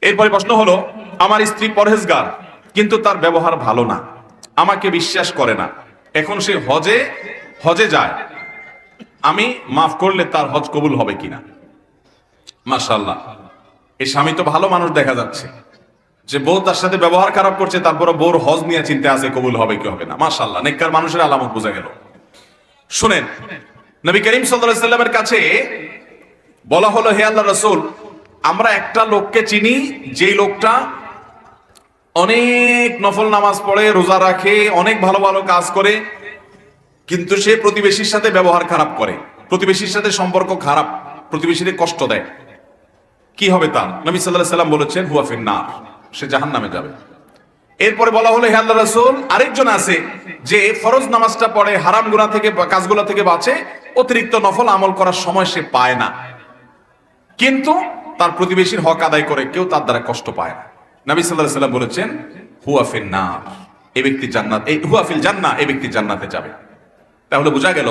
এরপরে প্রশ্ন হলো, আমার স্ত্রী পরহেজগার কিন্তু তার ব্যবহার ভালো না, আমাকে বিশ্বাস করে না, এখন সে হজে যায়, আমি মাফ করলে তার হজ কবুল হবে কিনা? মাশাআল্লাহ, এই স্বামী তো ভালো মানুষ দেখা যাচ্ছে, যে বউ তার সাথে ব্যবহার খারাপ করছে, তারপরে বউর হজ নিয়ে চিন্তা আছে কবুল হবে কি হবে না। মাশাআল্লাহ, নেককার মানুষের আলামত বোঝা গেল। শুনেন, নবী করিম সাল্লাল্লাহু আলাইহি সাল্লামের কাছে বলা হলো, হে আল্লাহর রাসূল, আমরা একটা লোককে চিনি, যেই লোকটা অনেক নফল নামাজ পড়ে, রোজা রাখে, অনেক ভালো ভালো কাজ করে, কিন্তু সে প্রতিবেশীর সাথে ব্যবহার খারাপ করে, প্রতিবেশীর সাথে সম্পর্ক খারাপ, প্রতিবেশীকে কষ্ট দেয়। কি হবে তার? নবী সাল্লাল্লাহু আলাইহি সাল্লাম বলেছেন, হুয়া ফিন্নার, সে জাহান্নামে যাবে। এরপরে বলা হলো, হে আল্লাহর রাসূল, আরেকজন আছে যে ফরজ নামাজটা পড়ে, হারাম গুনাহ থেকে, কাজগুলো থেকে বাঁচে, অতিরিক্ত নফল আমল করার সময় সে পায় না, কিন্তু তার প্রতিবেশীর হক আদায় করে, কেউ তার দ্বারা কষ্ট পায় না। নবী সাল্লাল্লাহু আলাইহি সাল্লাম বলেছেন, হুয়া ফিন্নার, এই ব্যক্তি জান্নাত, এই হুয়া ফিল জান্নাহ, এই ব্যক্তি জান্নাতে যাবে। তাহলে বোঝা গেল,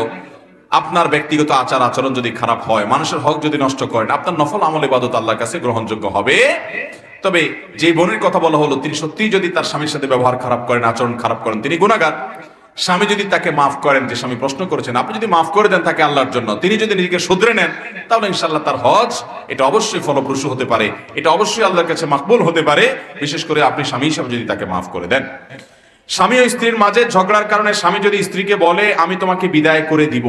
আপনার ব্যক্তিগত আচার আচরণ যদি খারাপ হয়, মানুষের হক যদি নষ্ট করেন, আপনার নফল আমল ইবাদত আল্লাহর কাছে গ্রহণযোগ্য হবে। তবে যে বোনের কথা বলা হলো, তিনি সত্যিই যদি তার স্বামীর সাথে ব্যবহার খারাপ করেন, আচরণ খারাপ করেন, তিনি গুনাহগার। স্বামী যদি তাকে মাফ করেন, যে স্বামী প্রশ্ন করেছেন, আপনি যদি মাফ করে দেন তাকে আল্লাহর জন্য, তিনি যদি নিজেকে শুধরে নেন, তাহলে ইনশাআল্লাহ তার হজ এটা অবশ্যই ফলপ্রসূ হতে পারে, এটা অবশ্যই আল্লাহর কাছে মাকবুল হতে পারে, বিশেষ করে আপনি স্বামী হিসাবে যদি তাকে মাফ করে দেন। স্বামী ও স্ত্রীর মাঝে ঝগড়ার কারণে স্বামী যদি স্ত্রীকে বলে, আমি তোমাকে বিদায় করে দিব,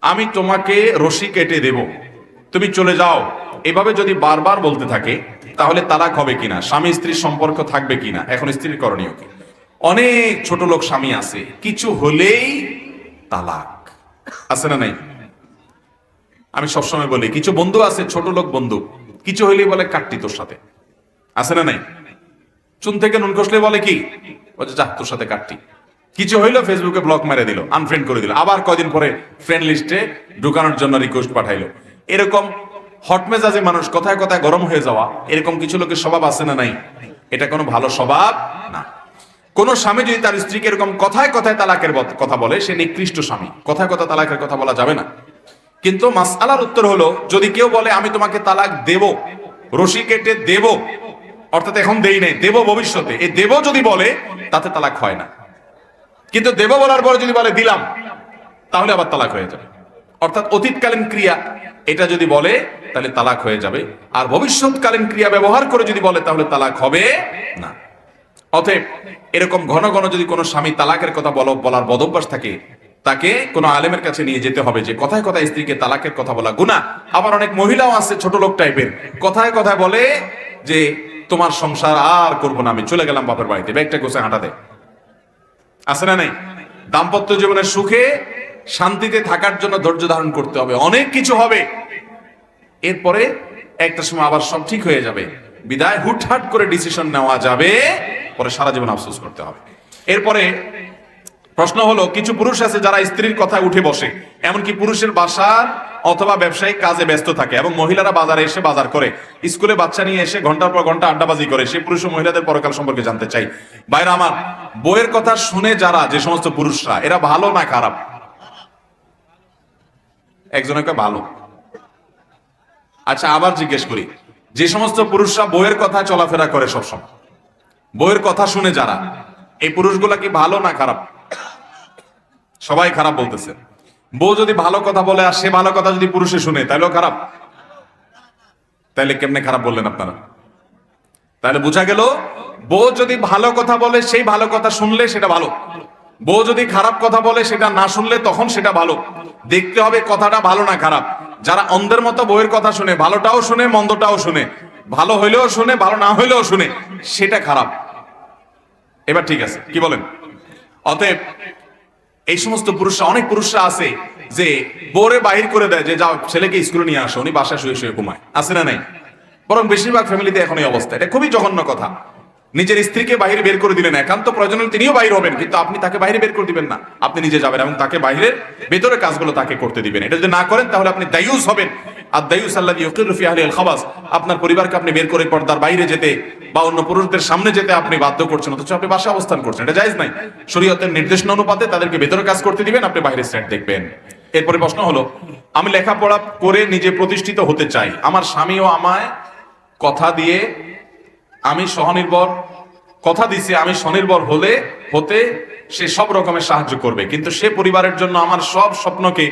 আমি তোমাকে রশি কেটে দেব, তুমি চলে যাও, এভাবে যদি বারবার বলতে থাকে, তাহলে তালাক হবে কিনা, স্বামী স্ত্রীর সম্পর্ক থাকবে কিনা, এখন স্ত্রীর করণীয় কি? অনেক ছোট লোক স্বামী আছে, কিছু হলেই তালাক, আছে না নাই? আমি সবসময় বলি, কিছু বন্ধু আছে, ছোট লোক বন্ধু, কিছু হইলেই বলে কাটতি তোর সাথে, আছে না নাই? চুন থেকে নুন কষলে বলে কি, বলছে যা তোর সাথে কাটতি। কিছু হইলো ফেসবুকে ব্লক মেরে দিল, আনফ্রেন্ড করে দিল, আবার কয়দিন পরে ফ্রেন্ড লিস্টে ঢুকানোর জন্য রিকোয়েস্ট পাঠাইলো। এরকম হট মেজাজে মানুষ, কথায় কথায় গরম হয়ে যাওয়া, এরকম কিছু লোকের স্বভাব আছে না নাই? এটা কোনো ভালো স্বভাব না। কোন স্বামী যদি তার স্ত্রীকে এরকম কথায় কথায় তালাকের কথা বলে, সে নিকৃষ্ট স্বামী, কথায় কথা তালাকের কথা বলা যাবে না। কিন্তু মাসআলার উত্তর হলো, যদি কেউ বলে আমি তোমাকে তালাক দেব, রশি কেটে দেব, অর্থাৎ এখন দেই নাই, দেব ভবিষ্যতে, এই দেব যদি বলে, তাতে তালাক হয় না। কিন্তু দেব বলার পরে যদি বলে দিলাম, তাহলে আবার তালাক হয়ে যাবে। অর্থাৎ অতীতকালীন ক্রিয়া এটা যদি বলে, তাহলে তালাক হয়ে যাবে, আর ভবিষ্যৎকালীন ক্রিয়া ব্যবহার করে যদি বলে, তাহলে তালাক হবে না। অতএব এরকম ঘন ঘন যদি কোনো স্বামী তালাকের কথা বলার বদভ্যাস থাকে, তাকে কোনো আলেমের কাছে নিয়ে যেতে হবে, যে কথায় কথায় স্ত্রীকে তালাকের কথা বলা গুনাহ। আবার অনেক মহিলাও আছে ছোট লোক টাইপের, কথায় কথায় বলে যে তোমার সংসার আর করবো না, আমি চলে গেলাম বাপের বাড়িতে, ব্যাগটা গোছায় হাঁটা দেয়, আছে না নাই? দাম্পত্য জীবনের সুখে শান্তিতে থাকার জন্য ধৈর্য ধারণ করতে হবে, অনেক কিছু হবে, এরপরে একটা সময় আবার সব ঠিক হয়ে যাবে, বিদায় হুটহাট করে ডিসিশন নেওয়া যাবে, পরে সারা জীবন আফসোস করতে হবে। এরপরে প্রশ্ন হলো, কিছু পুরুষ আছে যারা স্ত্রীর কথায় উঠে বসে, এমনকি পুরুষের বাসার অথবা ব্যবসায়িক কাজে ব্যস্ত থাকে, এবং মহিলারা বাজারে এসে বাজার করে, স্কুলে বাচ্চা নিয়ে এসে ঘন্টার পর ঘন্টা আড্ডাবাজি করে, সে পুরুষ ও মহিলাদের পরকাল সম্পর্কে জানতে চাই। ভাইরা আমার, বইয়ের কথা শুনে যারা, যে সমস্ত পুরুষরা, এরা ভালো না খারাপ? একজনকে ভালো। আচ্ছা, আবার জিজ্ঞেস করি, যে সমস্ত পুরুষরা বইয়ের কথা চলাফেরা করে সবসময়, বইয়ের কথা শুনে যারা, এই পুরুষগুলা কি ভালো না খারাপ? সবাই খারাপ বলতেছে। বউ যদি ভালো কথা বলে আর সে ভালো কথা যদি পুরুষে শুনে, তাহলেও খারাপ? তাহলে কেমনে খারাপ বললেন আপনারা? তাহলে বোঝা গেল, বউ যদি ভালো কথা বলে, সেই ভালো কথা শুনলে সেটা ভালো, বউ যদি খারাপ কথা বলে সেটা না শুনলে তখন সেটা ভালো। দেখতে হবে কথাটা ভালো না খারাপ। যারা অন্ধের মতো বউয়ের কথা শুনে, ভালোটাও শুনে মন্দটাও শুনে, ভালো হইলেও শুনে ভালো না হইলেও শুনে, সেটা খারাপ। এবার ঠিক আছে, কি বলেন? অতএব এই সমস্ত পুরুষরা, অনেক পুরুষরা আছে যে বউরে বাহির করে দেয়, যে যাও ছেলেকে স্কুলে নিয়ে আসো, উনি বাসায় শুয়ে শুয়ে ঘুমায়, আছে না নাই? বরং বেশিরভাগ ফ্যামিলিতে এখন এই অবস্থা। এটা খুবই জঘন্য কথা। নিজের স্ত্রীকে বাইরে বের করে দিলেন, একান্ত প্রয়োজন হলে তিনিও বাইরে হবেন, কিন্তু আপনি তাকে বাইরে বের করে দিবেন না, আপনি নিজে যাবেন এবং তাকে বাইরের ভেতরে কাজগুলো তাকে করতে দিবেন। এটা যদি না করেন, তাহলে আপনি দায়ুস হবেন। আর দায়ুস আল্লাযী ইউকিরু ফি আহলিল খাবাস, আপনার পরিবারকে আপনি বের করে পর্দার বাইরে যেতে বা অন্য পুরুষদের সামনে যেতে আপনি বাধ্য করছেন, অথচ আপনি বাসায় অবস্থান করছেন, এটা জায়েজ নাই। শরীয়তের নির্দেশনা অনুপাতে তাদেরকে ভেতরে কাজ করতে দিবেন, আপনি বাইরের সাইড দেখবেন। এরপরে প্রশ্ন হলো, আমি লেখাপড়া করে নিজে প্রতিষ্ঠিত হতে চাই, আমার স্বামীও আমায় কথা দিয়ে আমি স্বনির্ভর, কথা দিছে আমি স্বনির্ভর হতে সে সব রকমের সাহায্য করবে, কিন্তু সে পরিবারের জন্য আমার সব স্বপ্নকে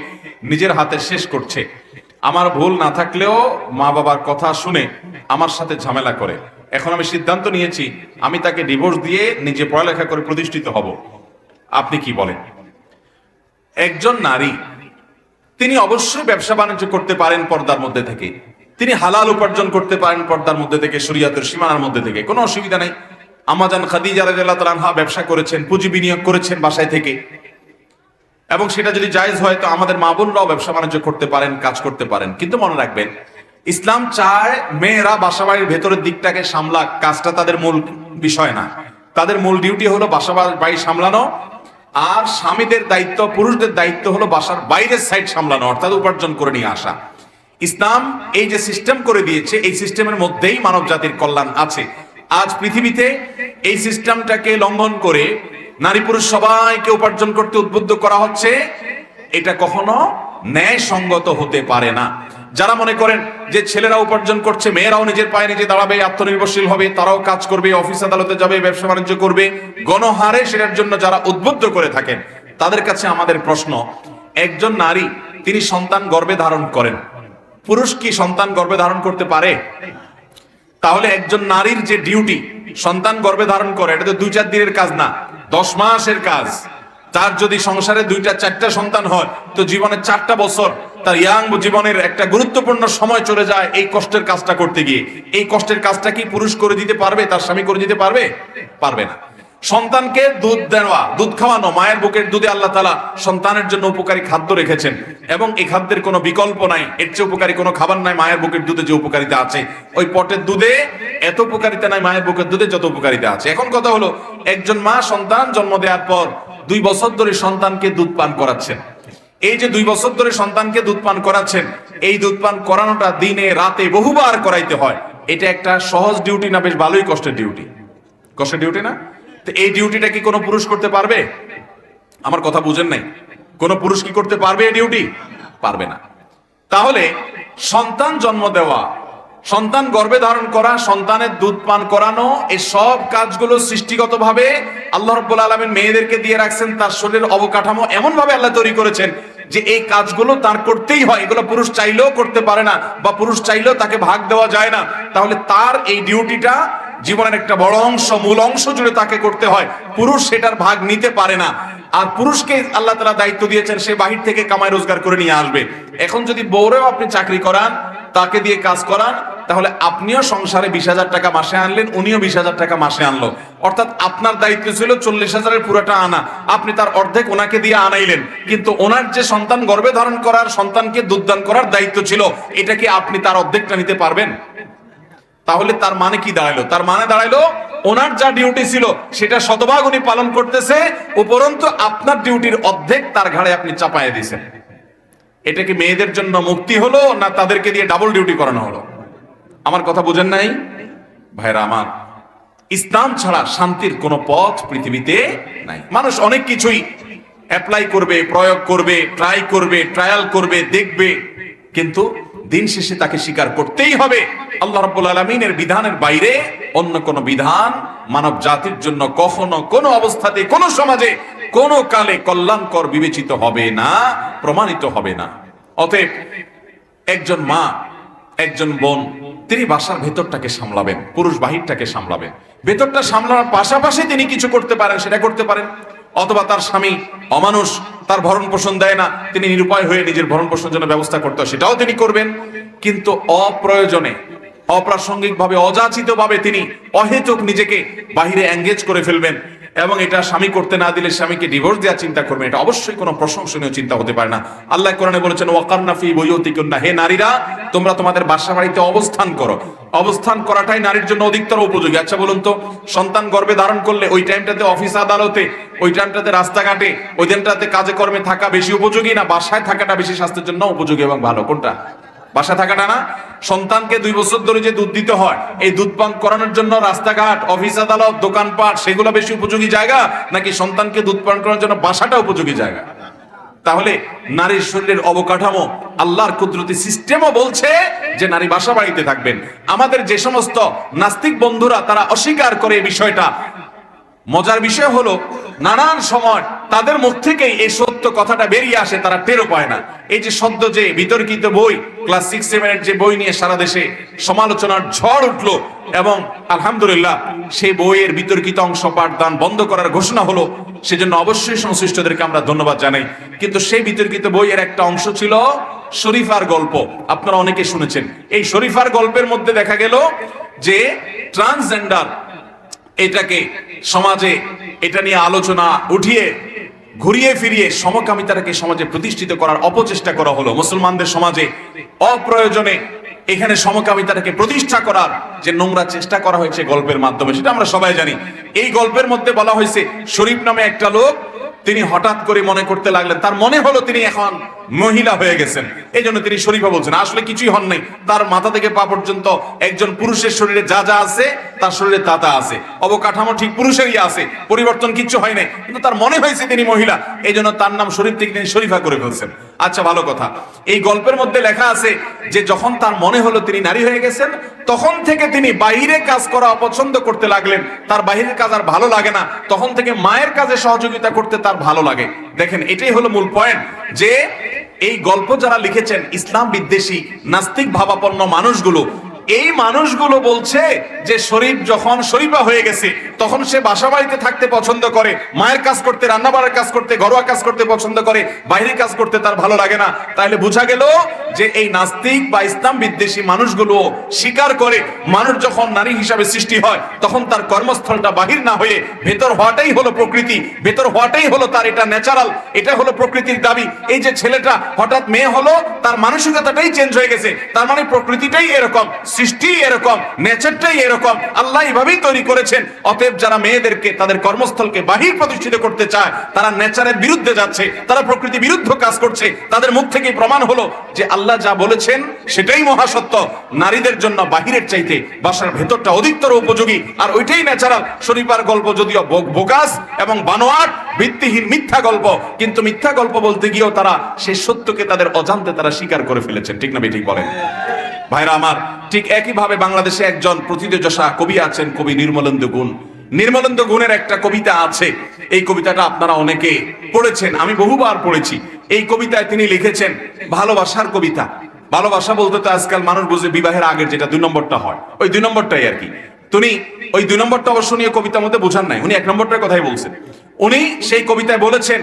নিজের হাতে শেষ করছে। আমার ভুল না থাকলেও মা বাবার কথা শুনে আমার সাথে ঝামেলা করে। এখন আমি সিদ্ধান্ত নিয়েছি আমি তাকে ডিভোর্স দিয়ে নিজে পড়ালেখা করে প্রতিষ্ঠিত হব। আপনি কি বলেন? একজন নারী তিনি অবশ্যই ব্যবসা বাণিজ্য করতে পারেন পর্দার মধ্যে থেকে, তিনি হালাল উপার্জন করতে পারেন পর্দার মধ্যে থেকে, শরীয়তের সীমানার মধ্যে থেকে, কোনো অসুবিধা নেই। আম্মাজান খাদিজা রাদিয়াল্লাহু তাআলা আনহা ব্যবসা করেছেন, পুঁজি বিনিয়োগ করেছেন বাসায় থেকে, এবং সেটা যদি জায়েজ হয় তো আমাদের মা বোনরাও ব্যবসা বাণিজ্য করতে পারেন, কাজ করতে পারেন। কিন্তু মনে রাখবেন, ইসলাম চায় মেয়েরা বাসা বাড়ির ভেতরের দিকটাকে সামলাক, কাজটা তাদের মূল বিষয় না। তাদের মূল ডিউটি হলো বাসা বাড়ি সামলানো, আর স্বামীদের দায়িত্ব, পুরুষদের দায়িত্ব হলো বাসার বাইরের সাইড সামলানো, অর্থাৎ উপার্জন করে নিয়ে আসা। ইসলাম এই যে সিস্টেম করে দিয়েছে, এই সিস্টেমের মধ্যেই মানব জাতির কল্যাণ আছে। আজ পৃথিবীতে এই সিস্টেমটাকে লঙ্ঘন করে নারী পুরুষ সবাইকে উপার্জন করতে উদ্বুদ্ধ করা হচ্ছে, এটা কখনো ন্যায়সঙ্গত হতে পারে না। যারা মনে করেন যে ছেলেরা উপার্জন করছে, মেয়েরাও নিজের পায়ে নিজে দাঁড়াবে, আত্মনির্ভরশীল হবে, তারাও কাজ করবে, অফিস আদালতে যাবে, ব্যবসা বাণিজ্য করবে, গণহারে সেটার জন্য যারা উদ্বুদ্ধ করে থাকেন, তাদের কাছে আমাদের প্রশ্ন, একজন নারী তিনি সন্তান গর্ভে ধারণ করেন, পুরুষ কি সন্তান গর্ভে ধারণ করতে পারে? তাহলে একজন নারীর যে ডিউটি, সন্তান গর্ভে ধারণ করে, এটা তো 2-4 দিনের কাজ না, 10 মাসের কাজ। তার যদি সংসারে 2-4টা সন্তান হয় তো জীবনে 4টা বছর তার ইয়াং জীবনের একটা গুরুত্বপূর্ণ সময় চলে যায় এই কষ্টের কাজটা করতে গিয়ে। এই কষ্টের কাজটা কি পুরুষ করে দিতে পারবে? তার স্বামী করে দিতে পারবে? পারবে না। সন্তানকে দুধ দেওয়া, দুধ খাওয়ানো, মায়ের বুকের দুধে আল্লাহ তাআলা সন্তানের জন্য উপকারী খাদ্য রেখেছেন, এবং এই খাদ্যের কোনো বিকল্প নাই। এর চেয়ে উপকারী কোনো খাবার নাই মায়ের বুকের দুধে যে উপকারিতা আছে। ওই পটের দুধে এত উপকারিতা নাই মায়ের বুকের দুধে যত উপকারিতা আছে। এখন কথা হলো, একজন মা সন্তান জন্ম দেওয়ার পর 2 বছর ধরে সন্তানকে দুধ পান করাচ্ছেন। এই যে 2 বছর ধরে সন্তানকে দুধ পান করাচ্ছেন, এই দুধ পান করানোটা দিনে রাতে বহুবার করাইতে হয়। এটা একটা সহজ ডিউটি না বেশ ভালোই কষ্টের ডিউটি? কষ্টের ডিউটি না? তো এই ডিউটিটা কি কোনো পুরুষ করতে পারবে? আমার কথা বুঝেন নাই? কোনো পুরুষ কি করতে পারবে এই ডিউটি? পারবে না। তাহলে সন্তান জন্ম দেওয়া, সন্তান গর্ভে ধারণ করা, সন্তানের দুধ পান করানো, এই সব কাজগুলো সৃষ্টিগতভাবে আল্লাহ রাব্বুল আলামিন মেয়েদেরকে দিয়ে রাখছেন। তার শরীরের অবকাঠামো এমন ভাবে আল্লাহ তৈরি করেছেন যে এই কাজগুলো তার করতেই হয়। এগুলো পুরুষ চাইলেও করতে পারে না, বা পুরুষ চাইলেও তাকে ভাগ দেওয়া যায় না। তাহলে তার এই ডিউটিটা জীবনের একটা বড় অংশ, মূল অংশ জুড়ে তাকে করতে হয়। পুরুষ সেটার ভাগ নিতে পারে না। আর পুরুষকে আল্লাহ তাআলা দায়িত্ব দিয়েছেন সে বাহির থেকে কামাই রোজগার করে নিয়ে আসবে। এখন যদি বউরেও আপনি চাকরি করান, তাকে দিয়ে কাজ করান, তাহলে আপনিও সংসারে 20,000 টাকা মাসে আনলেন, উনিও 20,000 টাকা মাসে আনলো। অর্থাৎ আপনার দায়িত্ব ছিল 40,000-এর পুরোটা আনা, আপনি তার অর্ধেক ওনাকে দিয়ে আনাইলেন। কিন্তু ওনার যে সন্তান গর্ভে ধারণ করার, সন্তানকে দুধদান করার দায়িত্ব ছিল, এটা কি আপনি তার অর্ধেকটা নিতে পারবেন? তাহলে তার মানে কি দাঁড়াইলো? তার মানে দাঁড়াইলো ওনার যা ডিউটি ছিল সেটা শতভাগ উনি পালন করতেছে, উপরন্তু আপনার ডিউটির অর্ধেক তার ঘাড়ে আপনি চাপায় দিয়েছেন। এটা কি মেয়েদের জন্য মুক্তি হলো, না তাদেরকে দিয়ে ডাবল ডিউটি করানো হলো? আমার কথা বুঝেন নাই ভাইরা আমার? ইসলাম ছাড়া শান্তির কোনো পথ পৃথিবীতে নাই। মানুষ অনেক কিছুই অ্যাপ্লাই করবে, প্রয়োগ করবে, ট্রাই করবে, ট্রায়াল করবে, দেখবে, কিন্তু দিন শেষে তাকে স্বীকার করতেই হবে আল্লাহ রাব্বুল আলামিনের বিধানের বাইরে অন্য কোনো বিধান মানব জাতির জন্য কখনো, কোনো অবস্থাতে, কোনো সমাজে, কোনো কালে কল্যাণকর বিবেচিত হবে না, প্রমাণিত হবে না। অতএব একজন মা, একজন বোন, তিনি বাসার ভেতরটাকে সামলাবেন, পুরুষ বাহিরটাকে সামলাবেন। ভেতরটা সামলানোর পাশাপাশি তিনি কিছু করতে পারেন, সেটা করতে পারেন। অথবা তার স্বামী অমানুষ, তার ভরণ পোষণ দেয় না, তিনি নিরুপায় হয়ে নিজের ভরণ পোষণের জন্য ব্যবস্থা করতে হয়, সেটাও তিনি করবেন। কিন্তু অপ্রয়োজনে, অপ্রাসঙ্গিক ভাবে, অযাচিত ভাবে তিনি অহেতুক নিজেকে বাহিরে এঙ্গেজ করে ফেলবেন, এবং এটা স্বামী করতে না দিলে স্বামীকে ডিভোর্স দেওয়ার চিন্তা করবেন, এটা অবশ্যই কোনো প্রশংসনীয় চিন্তা হতে পারে না। আল্লাহ কোরআনে বলেছেন, ওয়াকারনা ফি বুয়ুতিকুন্না, হে নারীরা তোমরা তোমাদের বাসা বাড়িতে অবস্থান করো। অবস্থান করাটাই নারীর জন্য অধিকতর উপযোগী। আচ্ছা বলুন তো, সন্তান গর্ভে ধারণ করলে ওই টাইমটাতে অফিস আদালতে, ওই টাইমটাতে রাস্তাঘাটে, ওই দিনটাতে কাজে কর্মে থাকা বেশি উপযোগী, না বাসায় থাকাটা বেশি স্বাস্থ্যের জন্য উপযোগী এবং ভালো? কোনটা? বাসা থাকাটা না? সন্তানকে 2 বছর ধরে যে দুধ দিতে হয়, এই দুধ পান করানোর জন্য রাস্তাঘাট, অফিস আদালত, দোকানপাট, সেগুলো বেশি উপযোগী জায়গা, নাকি সন্তানকে দুধ পান করানোর জন্য বাসাটা উপযোগী জায়গা? তাহলে নারীর শরীরের অবকাঠামো আল্লাহর কুদরতি সিস্টেমও বলছে যে নারী বাসা বাড়িতে থাকবেন। আমাদের যে সমস্ত নাস্তিক বন্ধুরা তারা অস্বীকার করে এই বিষয়টা, মজার বিষয় হলো নানান সময় তাদের মুখ থেকেই এই সত্য কথাটা বেরিয়ে আসে, তারা টেরও পায় না। এই যে সদ্য যে বিতর্কিত বই ক্লাস 6-7 যে বই নিয়ে সারা দেশে সমালোচনার ঝড় উঠলো এবং আলহামদুলিল্লাহ সেই বইয়ের বিতর্কিত অংশ পাঠদান বন্ধ করার ঘোষণা হলো, সেজন্য অবশ্যই সংশ্লিষ্টদেরকে আমরা ধন্যবাদ জানাই। কিন্তু সেই বিতর্কিত বইয়ের একটা অংশ ছিল শরীফার গল্প, আপনারা অনেকে শুনেছেন। এই শরীফার গল্পের মধ্যে দেখা গেল যে ট্রান্সজেন্ডার এটাকে সমাজে এটা নিয়ে আলোচনা উঠিয়ে ঘুরিয়ে ফিরিয়ে সমকামিতাকে সমাজে প্রতিষ্ঠিত করার অপচেষ্টা করা হলো। মুসলমানদের সমাজে অপ্রয়োজনে এখানে সমকামিতাকে প্রতিষ্ঠা করার যে নোংরা চেষ্টা করা হয়েছে গল্পের মাধ্যমে, সেটা আমরা সবাই জানি। এই গল্পের মধ্যে বলা হয়েছে শরীফ নামে একটা লোক, তিনি হঠাৎ করে মনে করতে লাগলেন, তার মনে হলো তিনি এখন মহিলা হয়ে গেছেন, এই জন্য তিনি শরীফা বলছেন। আসলে কিছুই হন নাই, তার মাথা থেকে পা পর্যন্ত একজন পুরুষের শরীরে যা যা আছে তার শরীরে তা তা আছে, অবকাঠামো ঠিক পুরুষেরই আছে, পরিবর্তন কিচ্ছু হয় নাই, কিন্তু তার মনে হয়েছে তিনি মহিলা, এই জন্য তার নাম শরীফ থেকে তিনি শরীফা করে ফেলছেন। আচ্ছা, ভালো কথা। এই গল্পের মধ্যে লেখা আছে যে যখন তার মনে হলো তিনি নারী হয়ে গেছেন, তখন থেকে তিনি বাইরে কাজ করা অপছন্দ করতে লাগলেন। তার বাইরের কাজ আর ভালো লাগে না, তখন থেকে মায়ের কাজে সহযোগিতা করতে তার ভালো লাগে। দেখেন, এটাই হলো মূল পয়েন্ট, যে এই গল্প যারা লিখেছেন ইসলাম বিদ্বেষী নাস্তিক ভাবাপন্ন মানুষগুলো, এই মানুষগুলো বলছে যে শরীফ যখন শরীফা হয়ে গেছে তখন সে বাসা বাড়িতে থাকতে পছন্দ করে, মায়ের কাজ করতে, রান্না বাড়ার কাজ করতে, ঘরোয়া কাজ করতে পছন্দ করে, বাইরের কাজ করতে তার ভালো লাগে না। তাইলে বোঝা গেল যে এই নাস্তিক বা ইসলাম বিদ্বেষী মানুষগুলো স্বীকার করে মানুষ যখন নারী হিসাবে সৃষ্টি হয় তখন তার কর্মস্থলটা বাহির না হয়ে ভেতর হওয়াটাই হলো প্রকৃতি, ভেতর হওয়াটাই হলো তার, এটা ন্যাচারাল, এটা হলো প্রকৃতির দাবি। এই যে ছেলেটা হঠাৎ মেয়ে হলো, তার মানসিকতাটাই চেঞ্জ হয়ে গেছে, তার মানে প্রকৃতিটাই এরকম, সৃষ্টি এরকম, নেচারটাই এরকম, আল্লাহ এইভাবেই তৈরি করেছেন। অতএব যারা মেয়েদেরকে তাদের কর্মস্থলকে বাহির প্রতিষ্ঠিত করতে চায় তারা নেচারের বিরুদ্ধে যাচ্ছে, তারা প্রকৃতি বিরুদ্ধ কাজ করছে। তাদের মুখ থেকেই প্রমাণ হলো যে আল্লাহ যা বলেছেন সেটাই মহাসত্য। নারীদের জন্য বাহিরের চাইতে বাসার ভেতরটা অধিকতর উপযোগী, আর ওইটাই ন্যাচারাল। শরীফার গল্প যদিও বোগাস এবং বানোয়াট, ভিত্তিহীন মিথ্যা গল্প, কিন্তু মিথ্যা গল্প বলতে গিয়েও তারা সেই সত্যকে তাদের অজান্তে তারা স্বীকার করে ফেলেছেন। ঠিক না ঠিক বলেন ভাইরা আমার? ঠিক একইভাবে বাংলাদেশে একজন প্রথিতযশা কবি আছেন, কবি নির্মলেন্দু গুণ। নির্মলেন্দু গুণের একটা কবিতা আছে, এই কবিতাটা আপনারা অনেকে পড়েছেন, আমি বহুবার পড়েছি। এই কবিতায় তিনি লিখেছেন ভালোবাসার কবিতা। ভালোবাসা বলতে তো আজকাল মানুষ বুঝে বিবাহের আগের যেটা 2 নম্বরটা হয়, ওই 2 নম্বরটাই আর কি। তিনি ওই 2 নম্বরটা অবশ্য নিয়ে কবিতার মধ্যে বোঝান নাই, উনি 1 নম্বরটার কথাই বলছেন। উনি সেই কবিতায় বলেছেন,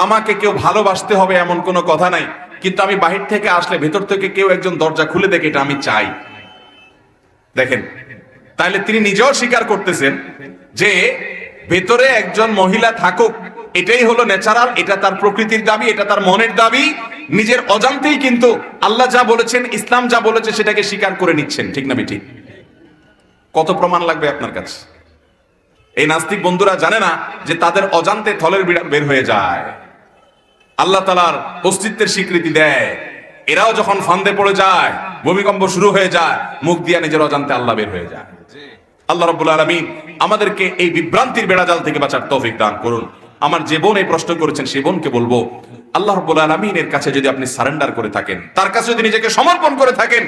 আমাকে কেউ ভালোবাসতে হবে এমন কোনো কথা নাই, কিন্তু আমি বাহির থেকে আসলে ভেতর থেকে কেউ একজন দরজা খুলে দেখে, এটা আমি চাই। দেখেন, তাহলে তিনি নিজেও স্বীকার করতেছেন যে ভেতরে একজন মহিলা থাকুক, এটাই হলো ন্যাচারাল, এটা তার প্রকৃতির দাবি, এটা তার মনের দাবি। নিজের অজান্তেই কিন্তু আল্লাহ যা বলেছেন, ইসলাম যা বলেছে সেটাকে স্বীকার করে নিচ্ছেন। ঠিক না ঠিক? কত প্রমাণ লাগবে আপনার কাছে? এই নাস্তিক বন্ধুরা জানে না যে তাদের অজান্তে থলের বিড়াল বের হয়ে যায়, আল্লাহ তাআলার অস্তিত্বের স্বীকৃতি দেয়। এরাও যখন ফান্দে পড়ে যায়, ভূমিকম্প শুরু হয়ে যায়, মুখ দিয়ে নিজের অজান্তে আল্লাহ বের হয়ে যায়। আল্লাহ রাব্বুল আলামিন আমাদেরকে এই বিভ্রান্তির বেড়াজাল থেকে বাঁচার তৌফিক দান করুন। আমার যে বোন এই প্রশ্ন করেছেন সেই বোনকে বলবো, আল্লাহ রাব্বুল আলামিনের কাছে যদি আপনি সারেন্ডার করে থাকেন, তার কাছে যদি নিজেকে সমর্পণ করে থাকেন,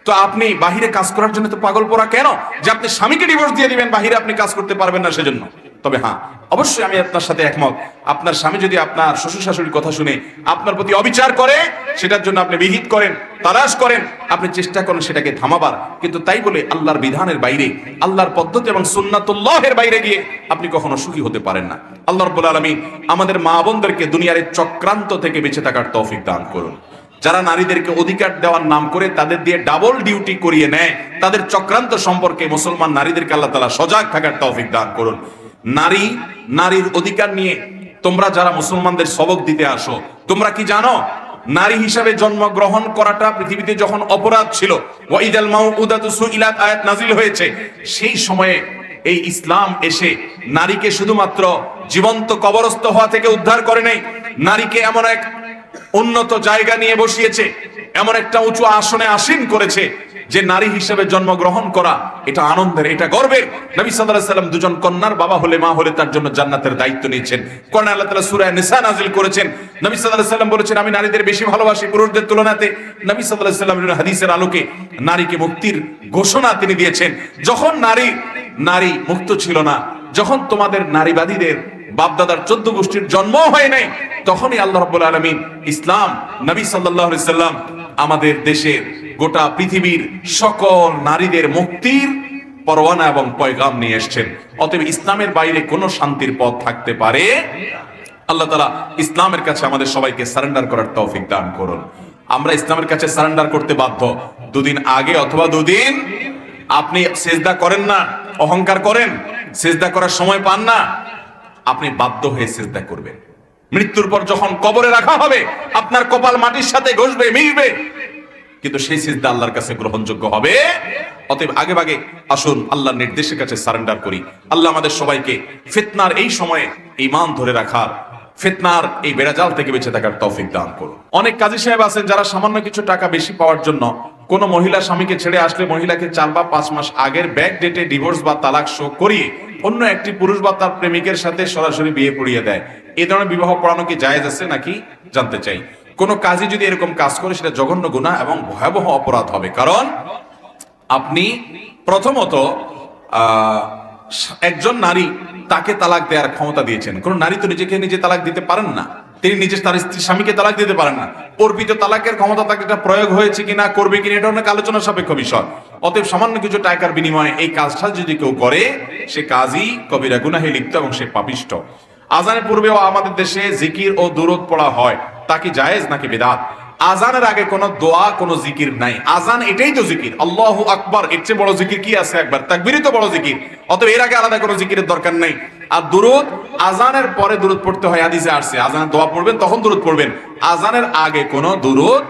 তো আপনি বাহিরে কাজ করার জন্য তো পাগল পোড়া কেন যে আপনি স্বামীকে ডিভোর্স দিয়ে দিবেন বাহিরে আপনি কাজ করতে পারবেন না সেজন্য? তবে হ্যাঁ, অবশ্যই আমি আপনার সাথে একমত। আপনার স্বামী যদি আপনার শ্বশুর শাশুড়ির কথা শুনে আপনার প্রতি অবিচার করে, সেটার জন্য আপনি বিহিত করেন, তালাশ করেন, আপনি চেষ্টা করেন সেটাকে থামাবার। কিন্তু তাই বলে আল্লাহর বিধানের বাইরে, আল্লাহর পদ্ধতি এবং সুন্নাতুল্লাহের বাইরে গিয়ে আপনি কখনো সুখী হতে পারেন না। আল্লাহ রাব্বুল আলামিন আমাদের মা বোনদেরকে দুনিয়ার এই চক্রান্ত থেকে বেঁচে থাকার তৌফিক দান করুন। যারা নারীদেরকে অধিকার দেওয়ার নাম করে তাদের দিয়ে ডাবল ডিউটি করিয়ে নেয়, তাদের চক্রান্ত সম্পর্কে মুসলমান নারীদেরকে আল্লাহ তাআলা সজাগ থাকার তৌফিক দান করুন। নারীর অধিকার নিয়ে তোমরা যারা মুসলমানদের সবক দিতে আসো, তোমরা কি জানো নারী হিসাবে জন্মগ্রহণ করাটা পৃথিবীতে যখন অপরাধ ছিল, ওয়াইদাল মাউউদাতু সুইলাত আয়াত নাজিল হয়েছে, সেই সময়ে এই ইসলাম এসে নারীকে শুধুমাত্র জীবন্ত কবরস্থ হওয়া থেকে উদ্ধার করে নাই, নারীকে এমন এক উন্নত জায়গা নিয়ে বসিয়েছে, এমন একটা উঁচু আসনে আসীন করেছে যে নারী হিসেবে জন্মগ্রহণ করা এটা আনন্দের, এটা গর্বের। নবী সাল্লাল্লাহু আলাইহি সাল্লাম দুজন কন্যার বাবা হলে, মা হলে তার জন্য জান্নাতের দায়িত্ব নিয়েছেন। কোরআনে আল্লাহ তাআলা সূরা নিসা নাযিল করেছেন। নবী সাল্লাল্লাহু আলাইহি সাল্লাম বলেছেন, আমি নারীদের বেশি ভালোবাসি পুরুষদের তুলনাতে। নবী সাল্লাল্লাহু আলাইহি সাল্লামের হাদিসের আলোকে নারীকে মুক্তির ঘোষণা তিনি দিয়েছেন। যখন নারী মুক্ত ছিল না, যখন তোমাদের নারীবাদীদের বাপদাদার 14 গোষ্ঠীর জন্ম হয় নাই, তখনই আল্লাহ রাব্বুল আলামিন ইসলাম, নবী সাল্লাল্লাহু আলাইহি সাল্লাম আমাদের দেশের গোটা পৃথিবীর সকল নারীদের মুক্তির পরওয়ানা এবং পয়গাম নিয়ে এসেছেন। অতএব ইসলামের বাইরে কোনো শান্তির পথ থাকতে পারে। আল্লাহ তাআলা ইসলামের কাছে আমাদের সবাইকে সারেন্ডার করার তৌফিক দান করুন। আমরা ইসলামের কাছে সারেন্ডার করতে বাধ্য। দুদিন আগে অথবা দুদিন আপনি সিজদা করেন না, অহংকার করেন, সিজদা করার সময় পান না, আপনি বাধ্য হয়ে সিজদা করবেন। মৃত্যুর পর যখন কবরে রাখা হবে, আপনার কপাল মাটির সাথে ঘষবে, মিশবে, কিন্তু সেই সিজদা আল্লাহর কাছে গ্রহণযোগ্য হবে। অতএব আগে ভাগে আসুন আল্লাহর নির্দেশের কাছে সারেন্ডার করি। আল্লাহ আমাদের সবাইকে ফিতনার এই সময়ে ঈমান ধরে রাখার, ফিতনার এই বেড়াজাল থেকে বেঁচে থাকার তৌফিক দান করুন। অনেক কাজী সাহেব আছেন যারা সামান্য কিছু টাকা বেশি পাওয়ার জন্য কোন মহিলা স্বামীকে ছেড়ে আসলে মহিলাকে 4 বা 5 মাস আগের ব্যাক ডেটে ডিভোর্স বা তালাক শো করিয়ে অন্য একটি পুরুষ বা তার প্রেমিকের সাথে সরাসরি বিয়ে পড়িয়ে দেয়। এই ধরনের বিবাহ পড়ানো কি জায়েজ আছে নাকি জানতে চাই। কোন কাজী যদি এরকম কাজ করে সেটা জঘন্য গুনাহ এবং ভয়াবহ অপরাধ হবে। কারণ আপনি প্রথমত একজন নারী, তাকে তালাক দেওয়ার ক্ষমতা দিয়েছেন। কোন নারী তো নিজেকে নিজে তালাক দিতে পারেন না, তিনি নিজে তার স্বামীকে তালাক দিতে পারেন না। অর্পিত তালাকের ক্ষমতা তাকে এটা প্রয়োগ হয়েছে কিনা, করবে কিনা, এটা অনেক আলোচনা সাপেক্ষ বিষয়। অতএব সামান্য কিছু টাকার বিনিময়ে এই কাজটা যদি কেউ করে, সে কাজই কবিরা গুনাহে লিপ্ত এবং সে পাপিষ্ঠ। আজানের পূর্বেও আমাদের দেশে জিকির ও দুরূদ পড়া হয়, তা কি জায়েজ নাকি বিদআত? আজানের আগে কোনো দোয়া, কোনো জিকির নাই। আজান এটাই তো জিকির, আল্লাহু আকবার, এর চেয়ে বড় জিকির কি আছে? একবার তাকবীরই তো বড় জিকির। অতএব এর আগে আলাদা কোনো জিকিরের দরকার নাই। আর দুরূদ, আজানের পরে দুরূদ পড়তে হয়, হাদিসে আসছে। আজানের দোয়া পড়বেন তখন দুরূদ পড়বেন, আজানের আগে কোনো দুরূদ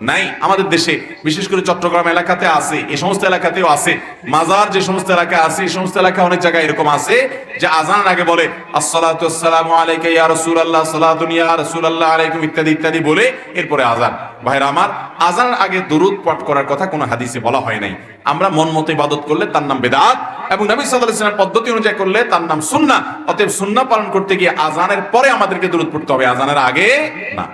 নাই। আমাদের দেশে বিশেষ করে চট্টগ্রাম এলাকাতে আছে, এই সমস্ত এলাকাতেও আছে, মাজার যে সমস্ত এলাকা আছে এই সমস্ত এলাকায় অনেক জায়গায় এরকম আছে যে আজানের আগে বলে আসসালাতু ওয়াসসালামু আলাইকা ইয়া রাসূলুল্লাহ, সালাতুন ইয়া রাসূলুল্লাহ আলাইকুম ইত্যাদি ইত্যাদি বলে এরপরে আজান। ভাইরা আমার, আজানের আগে দুরূদ পাঠ করার কথা কোনো হাদিসে বলা হয় নাই। আমরা মন মতো ইবাদত করলে তার নাম বিদআত, এবং নবী সাল্লাল্লাহু আলাইহি ওয়াসাল্লামের পদ্ধতি অনুযায়ী করলে তার নাম সুন্নাহ। অতএব সুন্নাহ পালন করতে গিয়ে আজানের পরে আমাদেরকে দুরূদ পড়তে হবে, আজানের আগে না।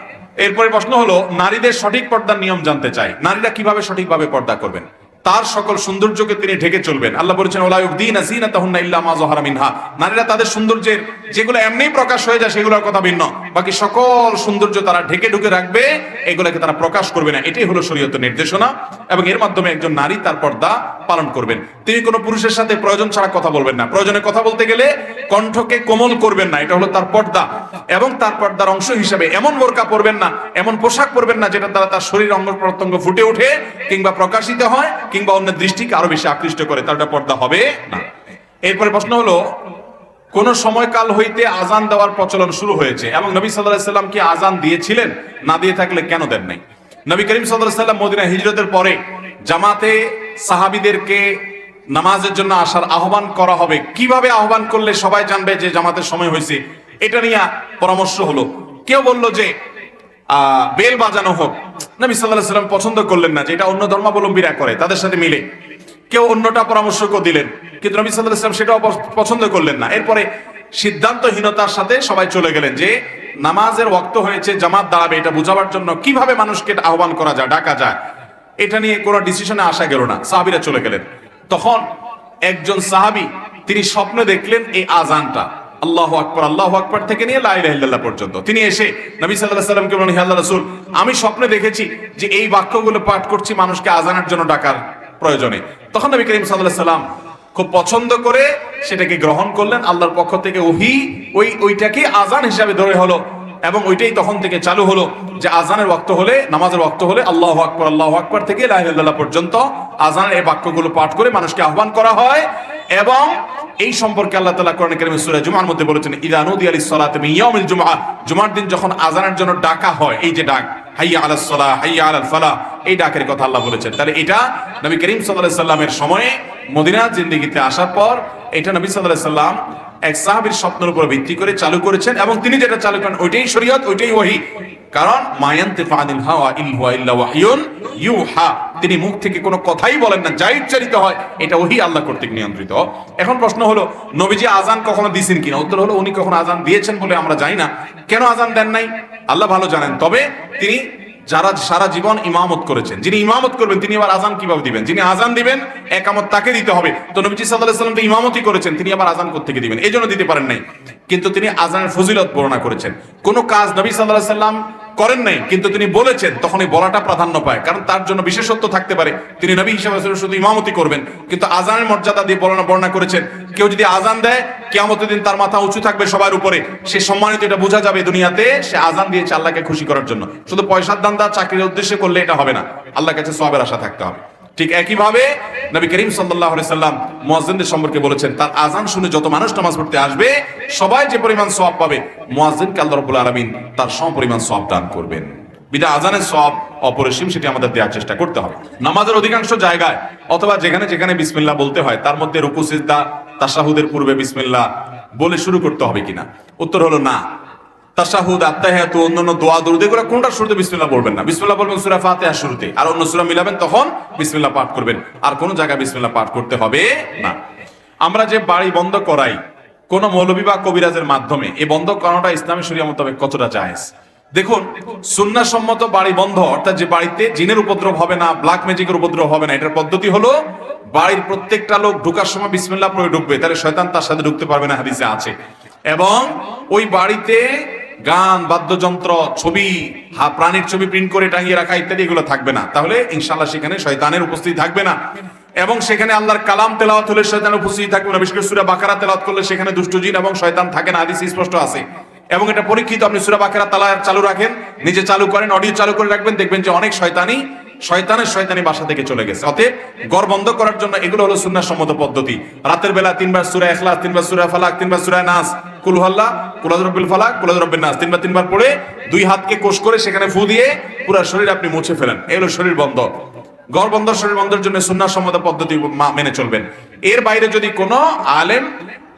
এরপরে প্রশ্ন হলো, নারীদের সঠিক পর্দার নিয়ম জানতে চাই। নারীরা কিভাবে সঠিকভাবে পর্দা করবেন? তার সকল সৌন্দর্যকে তিনি ঢেকে চলবেন। আল্লাহ বলেছেন ওয়ালা ইউবদিনা যিনাতাহুন্না ইল্লা মা যাহারা মিনহা। নারীরা তাদের সৌন্দর্যের যেগুলো এমনিই প্রকাশ হয়ে যায় সেগুলোর কথা ভিন্ন, বাকি সকল সৌন্দর্য তারা ঢেকে ঢুকে রাখবে, এগুলোকে তারা প্রকাশ করবে না। এটাই হলো শরীয়তের নির্দেশনা, এবং এর মাধ্যমে একজন নারী তার পর্দা পালন করবেন। তিনি কোনো পুরুষের সাথে প্রয়োজন ছাড়া কথা বলবেন না, প্রয়োজনে কথা বলতে গেলে কণ্ঠকে কোমল করবেন না, এটা হলো তার পর্দা। এবং তার পর্দার অংশ হিসেবে এমন বোরকা পরবেন না, এমন পোশাক পরবেন না যেটা দ্বারা তার শরীর অঙ্গ প্রত্যঙ্গ ফুটে ওঠে কিংবা প্রকাশিত হয় কিংবা অন্যের দৃষ্টিকে আরো বেশি আকৃষ্ট করে, তার পর্দা হবে না। এরপরে প্রশ্ন হলো, কোন সময়কাল হইতে আজান দেওয়ার প্রচলন শুরু হয়েছে এবং নবী সাল্লাল্লাহু আলাইহি সাল্লাম কি আজান দিয়েছিলেন? না দিয়ে থাকলে কেন দেন নাই? নবী করিম সাল্লাল্লাহু আলাইহি সাল্লাম মদিনা হিজরতের পরে জামাতে সাহাবীদেরকে নামাজের জন্য আসার আহ্বান করা হবে, কিভাবে আহ্বান করলে সবাই জানবে যে জামাতের সময় হয়েছে, এটা নিয়ে পরামর্শ হলো। কেউ বলল যে বেল বাজানো হোক, নবী সাল্লাল্লাহু আলাইহি সাল্লাম পছন্দ করলেন না, যে এটা অন্য ধর্মাবলম্বীরা করে, তাদের সাথে মিলে। কেউ অন্যটা পরামর্শও দিলেন, কিন্তু নবী সাল্লাল্লাহু আলাইহি সাল্লাম সেটাও পছন্দ করলেন না। এরপরে সিদ্ধান্তহীনতার সাথে সবাই চলে গেলেন যে নামাজের ওয়াক্ত হয়েছে, জামাত দাঁড়াবে, এটা বোঝাবার জন্য কিভাবে মানুষকে আহ্বান করা যায়, ডাকা যায়, এটা নিয়ে কোনো ডিসিশনে আসা গেল না, সাহাবীরা চলে গেলেন। তখন একজন সাহাবী তিনি স্বপ্নে দেখলেন এই আজানটা, আল্লাহু আকবার, আল্লাহু আকবার থেকে নিয়ে লা ইলাহা ইল্লাল্লাহ পর্যন্ত। তিনি এসে নবী সাল্লাল্লাহু আলাইহি সাল্লামকে বললেন, হে আল্লাহর রাসূল, আমি স্বপ্নে দেখেছি যে এই বাক্যগুলো পাঠ করছি মানুষকে আজানের জন্য ডাকার প্রয়োজনে। তখন নবী করিম সাল্লাল্লাহু আলাইহি সাল্লাম খুব পছন্দ করে সেটাকে গ্রহণ করলেন, আল্লাহর পক্ষ থেকে ওহী, ওইটাকে আজান হিসাবে ধরে হলো, এবং ওইটাই তখন থেকে চালু হলো যে আজানের ওয়াক্ত হলে, নামাজের ওয়াক্ত হলে আল্লাহু আকবার থেকে লা ইলাহা ইল্লাল্লাহ পর্যন্ত আজানের এই বাক্যগুলো পাঠ করে মানুষকে আহ্বান করা হয়। এবং এই সম্পর্কে আল্লাহ তাআলা কোরআনে কারীমে সূরা জুমার মধ্যে বলেছেন, ইযা নুদিয়া লিস-সালাতি মিন ইয়াউমিল জুমআহ, জুমার দিন যখন আজানের জন্য ডাকা হয়, এই যে ডাক হাইয়া আলাস সালাহ, হাইয়া আলাল ফালাহ, এই ডাকের কথা আল্লাহ বলেছেন। তাহলে এটা নবী করিম সাল্লাল্লাহু আলাইহি সাল্লামের সময়ে মদিনা জিন্দেগিতে আসার পর এটা নবী সাল্লাল্লাহু আলাইহি সাল্লাম এক সাহাবীর স্বপ্নের উপর ভিত্তি করে চালু করেছেন, এবং তিনি যেটা চালু করেন ওইটাই শরীয়ত, ওইটাই ওহী। কারণ মায়ান্তিকু আনিল হাওয়া ইন হুয়া ইল্লা ওয়াহয়ুন ইউহা, তিনি মুখ থেকে কোনো কথাই বলেন না, যা উচ্চারিত হয় এটা ওহী আল্লাহ কর্তৃক নিয়ন্ত্রিত। এখন প্রশ্ন হলো নবীজি আজান কখনো দিয়েছেন কিনা? উত্তর হলো উনি কখনো আজান দিয়েছেন বলে আমরা জানি না। কেন আজান দেন নাই আল্লাহ ভালো জানেন। তবে তিনি যারা সারা জীবন ইমামত করেছেন, যিনি ইমামত করবেন তিনি আবার আজান কিভাবে দিবেন? যিনি আজান দিবেন একামত তাকে দিতে হবে। তো নবীজি সাল্লাল্লাহু আলাইহি ওয়াসাল্লাম তো ইমামতি করেছেন, তিনি আবার আজান কোত্থেকে দিবেন? এই জন্য দিতে পারেন নাই। কিন্তু তিনি আজানের ফজিলত বর্ণনা করেছেন। কোন কাজ নবী সাল্লাল্লাহু আলাইহি ওয়াসাল্লাম করেন নাই কিন্তু তিনি বলেছেন, তখন এই বলাটা প্রাধান্য পায়, কারণ তার জন্য বিশেষত্ব থাকতে পারে। তিনি নবী হিসেবে শুধু ইমামতি করবেন, কিন্তু আজানের মর্যাদা দিয়ে বর্ণনা করেছেন। কেউ যদি আজান দেয় কিয়ামতের দিন তার মাথা উঁচু থাকবে সবার উপরে, সে সম্মানিত, এটা বোঝা যাবে দুনিয়াতে সে আজান দিয়েছে আল্লাহকে খুশি করার জন্য। শুধু পয়সার দান্দা চাকরির উদ্দেশ্যে করলে এটা হবে না, আল্লাহর কাছে সওয়াবের আশা থাকতে হবে। ঠিক একইভাবে নবী করিম সাল্লাল্লাহু আলাইহি সাল্লাম মুয়াজ্জিনদের সম্পর্কে বলেছেন, তার আজান শুনে যত মানুষ নামাজ পড়তে আসবে সবাই যে পরিমাণ সওয়াব পাবে, মুয়াজ্জিনকে আল্লাহ রাব্বুল আলামিন তার সমপরিমাণ সওয়াব দান করবেন। বিধায় আজানের সওয়াব অপরিসীম, সেটি আমাদের দেওয়ার চেষ্টা করতে হবে। নামাজের অধিকাংশ জায়গায় অথবা যেখানে যেখানে বিসমিল্লাহ বলতে হয় তার মধ্যে রুকু সিজদা তাশাহুদের পূর্বে বিসমিল্লাহ বলে শুরু করতে হবে কিনা? উত্তর হলো না। তাশাহুদ, আত্তাহিয়াতু, অন্যান্য দোয়া দরুদ এগুলো কোনটার শুরুতে বিসমিল্লাহ বলবেন না। বিসমিল্লাহ বলবেন সূরা ফাতিহার শুরুতে, আর অন্য সূরা মিলাবেন তখন বিসমিল্লাহ পাঠ করবেন। আর কোন জায়গায় বিসমিল্লাহ পাঠ করতে হবে না। আমরা যে বাড়ি বন্ধ করাই কোন মৌলবী বা কবিরাজের মাধ্যমে, এই বন্ধ করানোটা ইসলামী শরীয়ত মোতাবেক কতটা জায়েজ? দেখুন, সুন্নাহ সম্মত বাড়ি বন্ধ, অর্থাৎ যে বাড়িতে জিনের উপদ্রব হবে না, ব্ল্যাক ম্যাজিকের উপদ্রব হবে না, এটার পদ্ধতি হলো বাড়ির প্রত্যেকটা লোক ঢোকার সময় বিসমিল্লাহ পড়ে ঢুকবে, তাহলে শয়তান তার সাথে ঢুকতে পারবে না, হাদিসে আছে। এবং ওই বাড়িতে গান, বাদ্যযন্ত্র, ছবি, প্রাণীর ছবি প্রিন্ট করে টাঙিয়ে রাখা ইত্যাদি এগুলো থাকবে না, তাহলে ইনশাআল্লাহ সেখানে শয়তানের উপস্থিতি থাকবে না। এবং সেখানে আল্লাহর কালাম তেলাওয়াত হলে শয়তান উপস্থিতি থাকবে না। বিশেষ করে সূরা বাকারা তেলাওয়াত করলে সেখানে দুষ্ট জিন এবং শয়তান থাকে না, হাদিসে স্পষ্ট আছে। এবং এটা পরীক্ষিত, আপনি সূরা বাকারা চালু রাখেন, নিজে চালু করেন, অডিও চালু করে রাখবেন, দেখবেন যে অনেক শয়তানি বাসা থেকে চলে গেছে। অতএব ঘর বন্ধ করার জন্য এগুলো হলো সুন্নাহ সম্মত পদ্ধতি। রাতের বেলা 3 বার সূরা ইখলাস, 3 বার সূরা ফালাক, 3 বার সূরা নাস, কুল হুয়াল্লাহ, কুল আউযু বিরাব্বিল ফালাক, কুল আউযু বিরাব্বিন নাস, 3 বার পড়ে 2 হাতকে কোষ করে সেখানে ফু দিয়ে পুরো শরীর আপনি মুছে ফেলেন। এই হলো শরীর বন্ধ। ঘর বন্ধ, শরীর বন্ধের জন্য সুন্নাহ সম্মত পদ্ধতি মেনে চলবেন। এর বাইরে যদি কোনো আলেম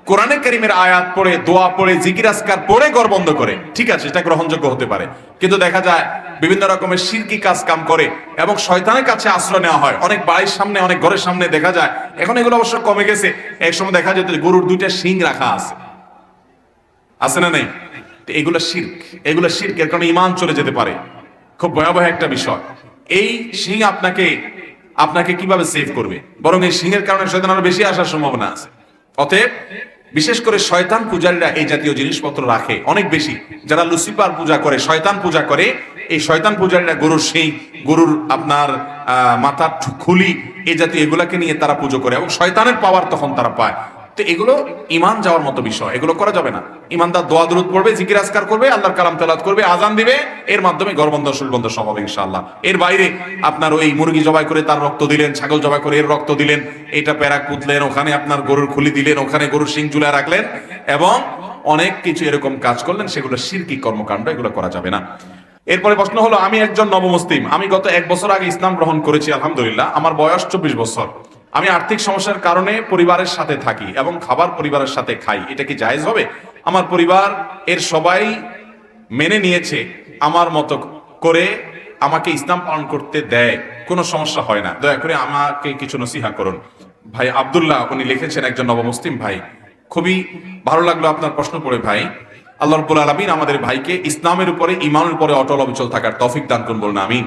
কোরআনে কারীমের আয়াত পড়ে, দোয়া পড়ে, জিকির আজকার পড়ে ঘর বন্ধ করে, ঠিক আছে, এটা গ্রহণযোগ্য হতে পারে। কিন্তু দেখা যায় বিভিন্ন রকমের শিরকি কাজ কাম করে এবং শয়তানের কাছে আশ্রয় নেওয়া হয়। অনেক বাড়ির সামনে, অনেক ঘরের সামনে দেখা যায়, এখন এগুলো অবশ্য কমে গেছে, এক সময় দেখা যেত গরুর 2টা শিং রাখা আছে না নাই? এগুলো শিরক, এর কারণে ঈমান চলে যেতে পারে। খুব ভয়াবহ একটা বিষয়। এই শিং আপনাকে কিভাবে সেভ করবে? বরং এই শিংয়ের কারণে শয়তান আরো বেশি আসার সম্ভাবনা আছে। অতএব বিশেষ করে শয়তান পূজারীরা এই জাতীয় জিনিসপত্র রাখে অনেক বেশি। যারা লুসিফার পূজা করে, শয়তান পূজা করে, এই শয়তান পূজারীরা গরুর শিং, গরুর আপনার মাথার খুলি, এই জাতীয় এগুলাকে নিয়ে তারা পুজো করে এবং শয়তানের পাওয়ার তখন তারা পায়। তো এগুলো ঈমান যাওয়ার মতো বিষয়, এগুলো করা যাবে না। ঈমানদার দোয়া দরুদ পড়বে, জিকির আজকার করবে, আল্লাহর কালাম তেলাওয়াত করবে, আজান দিবে, এর মাধ্যমে ঘর বন্ধ, শরীর বন্ধ সব হবে ইনশাআল্লাহ। এর বাইরে আপনার ওই মুরগি জবাই করে তার রক্ত দিলেন, ছাগল জবাই করে এর রক্ত দিলেন, এটা প্যারাক পুতলেন, ওখানে আপনার গরুর খুলি দিলেন, ওখানে গরুর শিং ঝুলায় রাখলেন এবং অনেক কিছু এরকম কাজ করলেন, সেগুলো শিরকি কর্মকাণ্ড, এগুলো করা যাবে না। এরপরে প্রশ্ন হলো, আমি একজন নবমুসলিম, আমি গত 1 বছর আগে ইসলাম গ্রহণ করেছি, আলহামদুলিল্লাহ। আমার বয়স 24 বছর। আমি আর্থিক সমস্যার কারণে পরিবারের সাথে থাকি এবং খাবার পরিবারের সাথে খাই, এটা কি জায়েজ হবে? আমার পরিবার এর সবাই মেনে নিয়েছে, আমার মতো করে আমাকে ইসলাম পালন করতে দেয়, কোনো সমস্যা হয় না। দয়া করে আমাকে কিছু নসিহা করুন। ভাই আব্দুল্লাহ, উনি লিখেছেন, একজন নবমুসলিম ভাই। খুবই ভালো লাগলো আপনার প্রশ্ন পড়ে ভাই। আল্লাহ রাব্বুল আলামিন আমাদের ভাইকে ইসলামের উপরে, ঈমানের উপরে অটল অবিচল থাকার তৌফিক দান করুন, বলুন আমিন।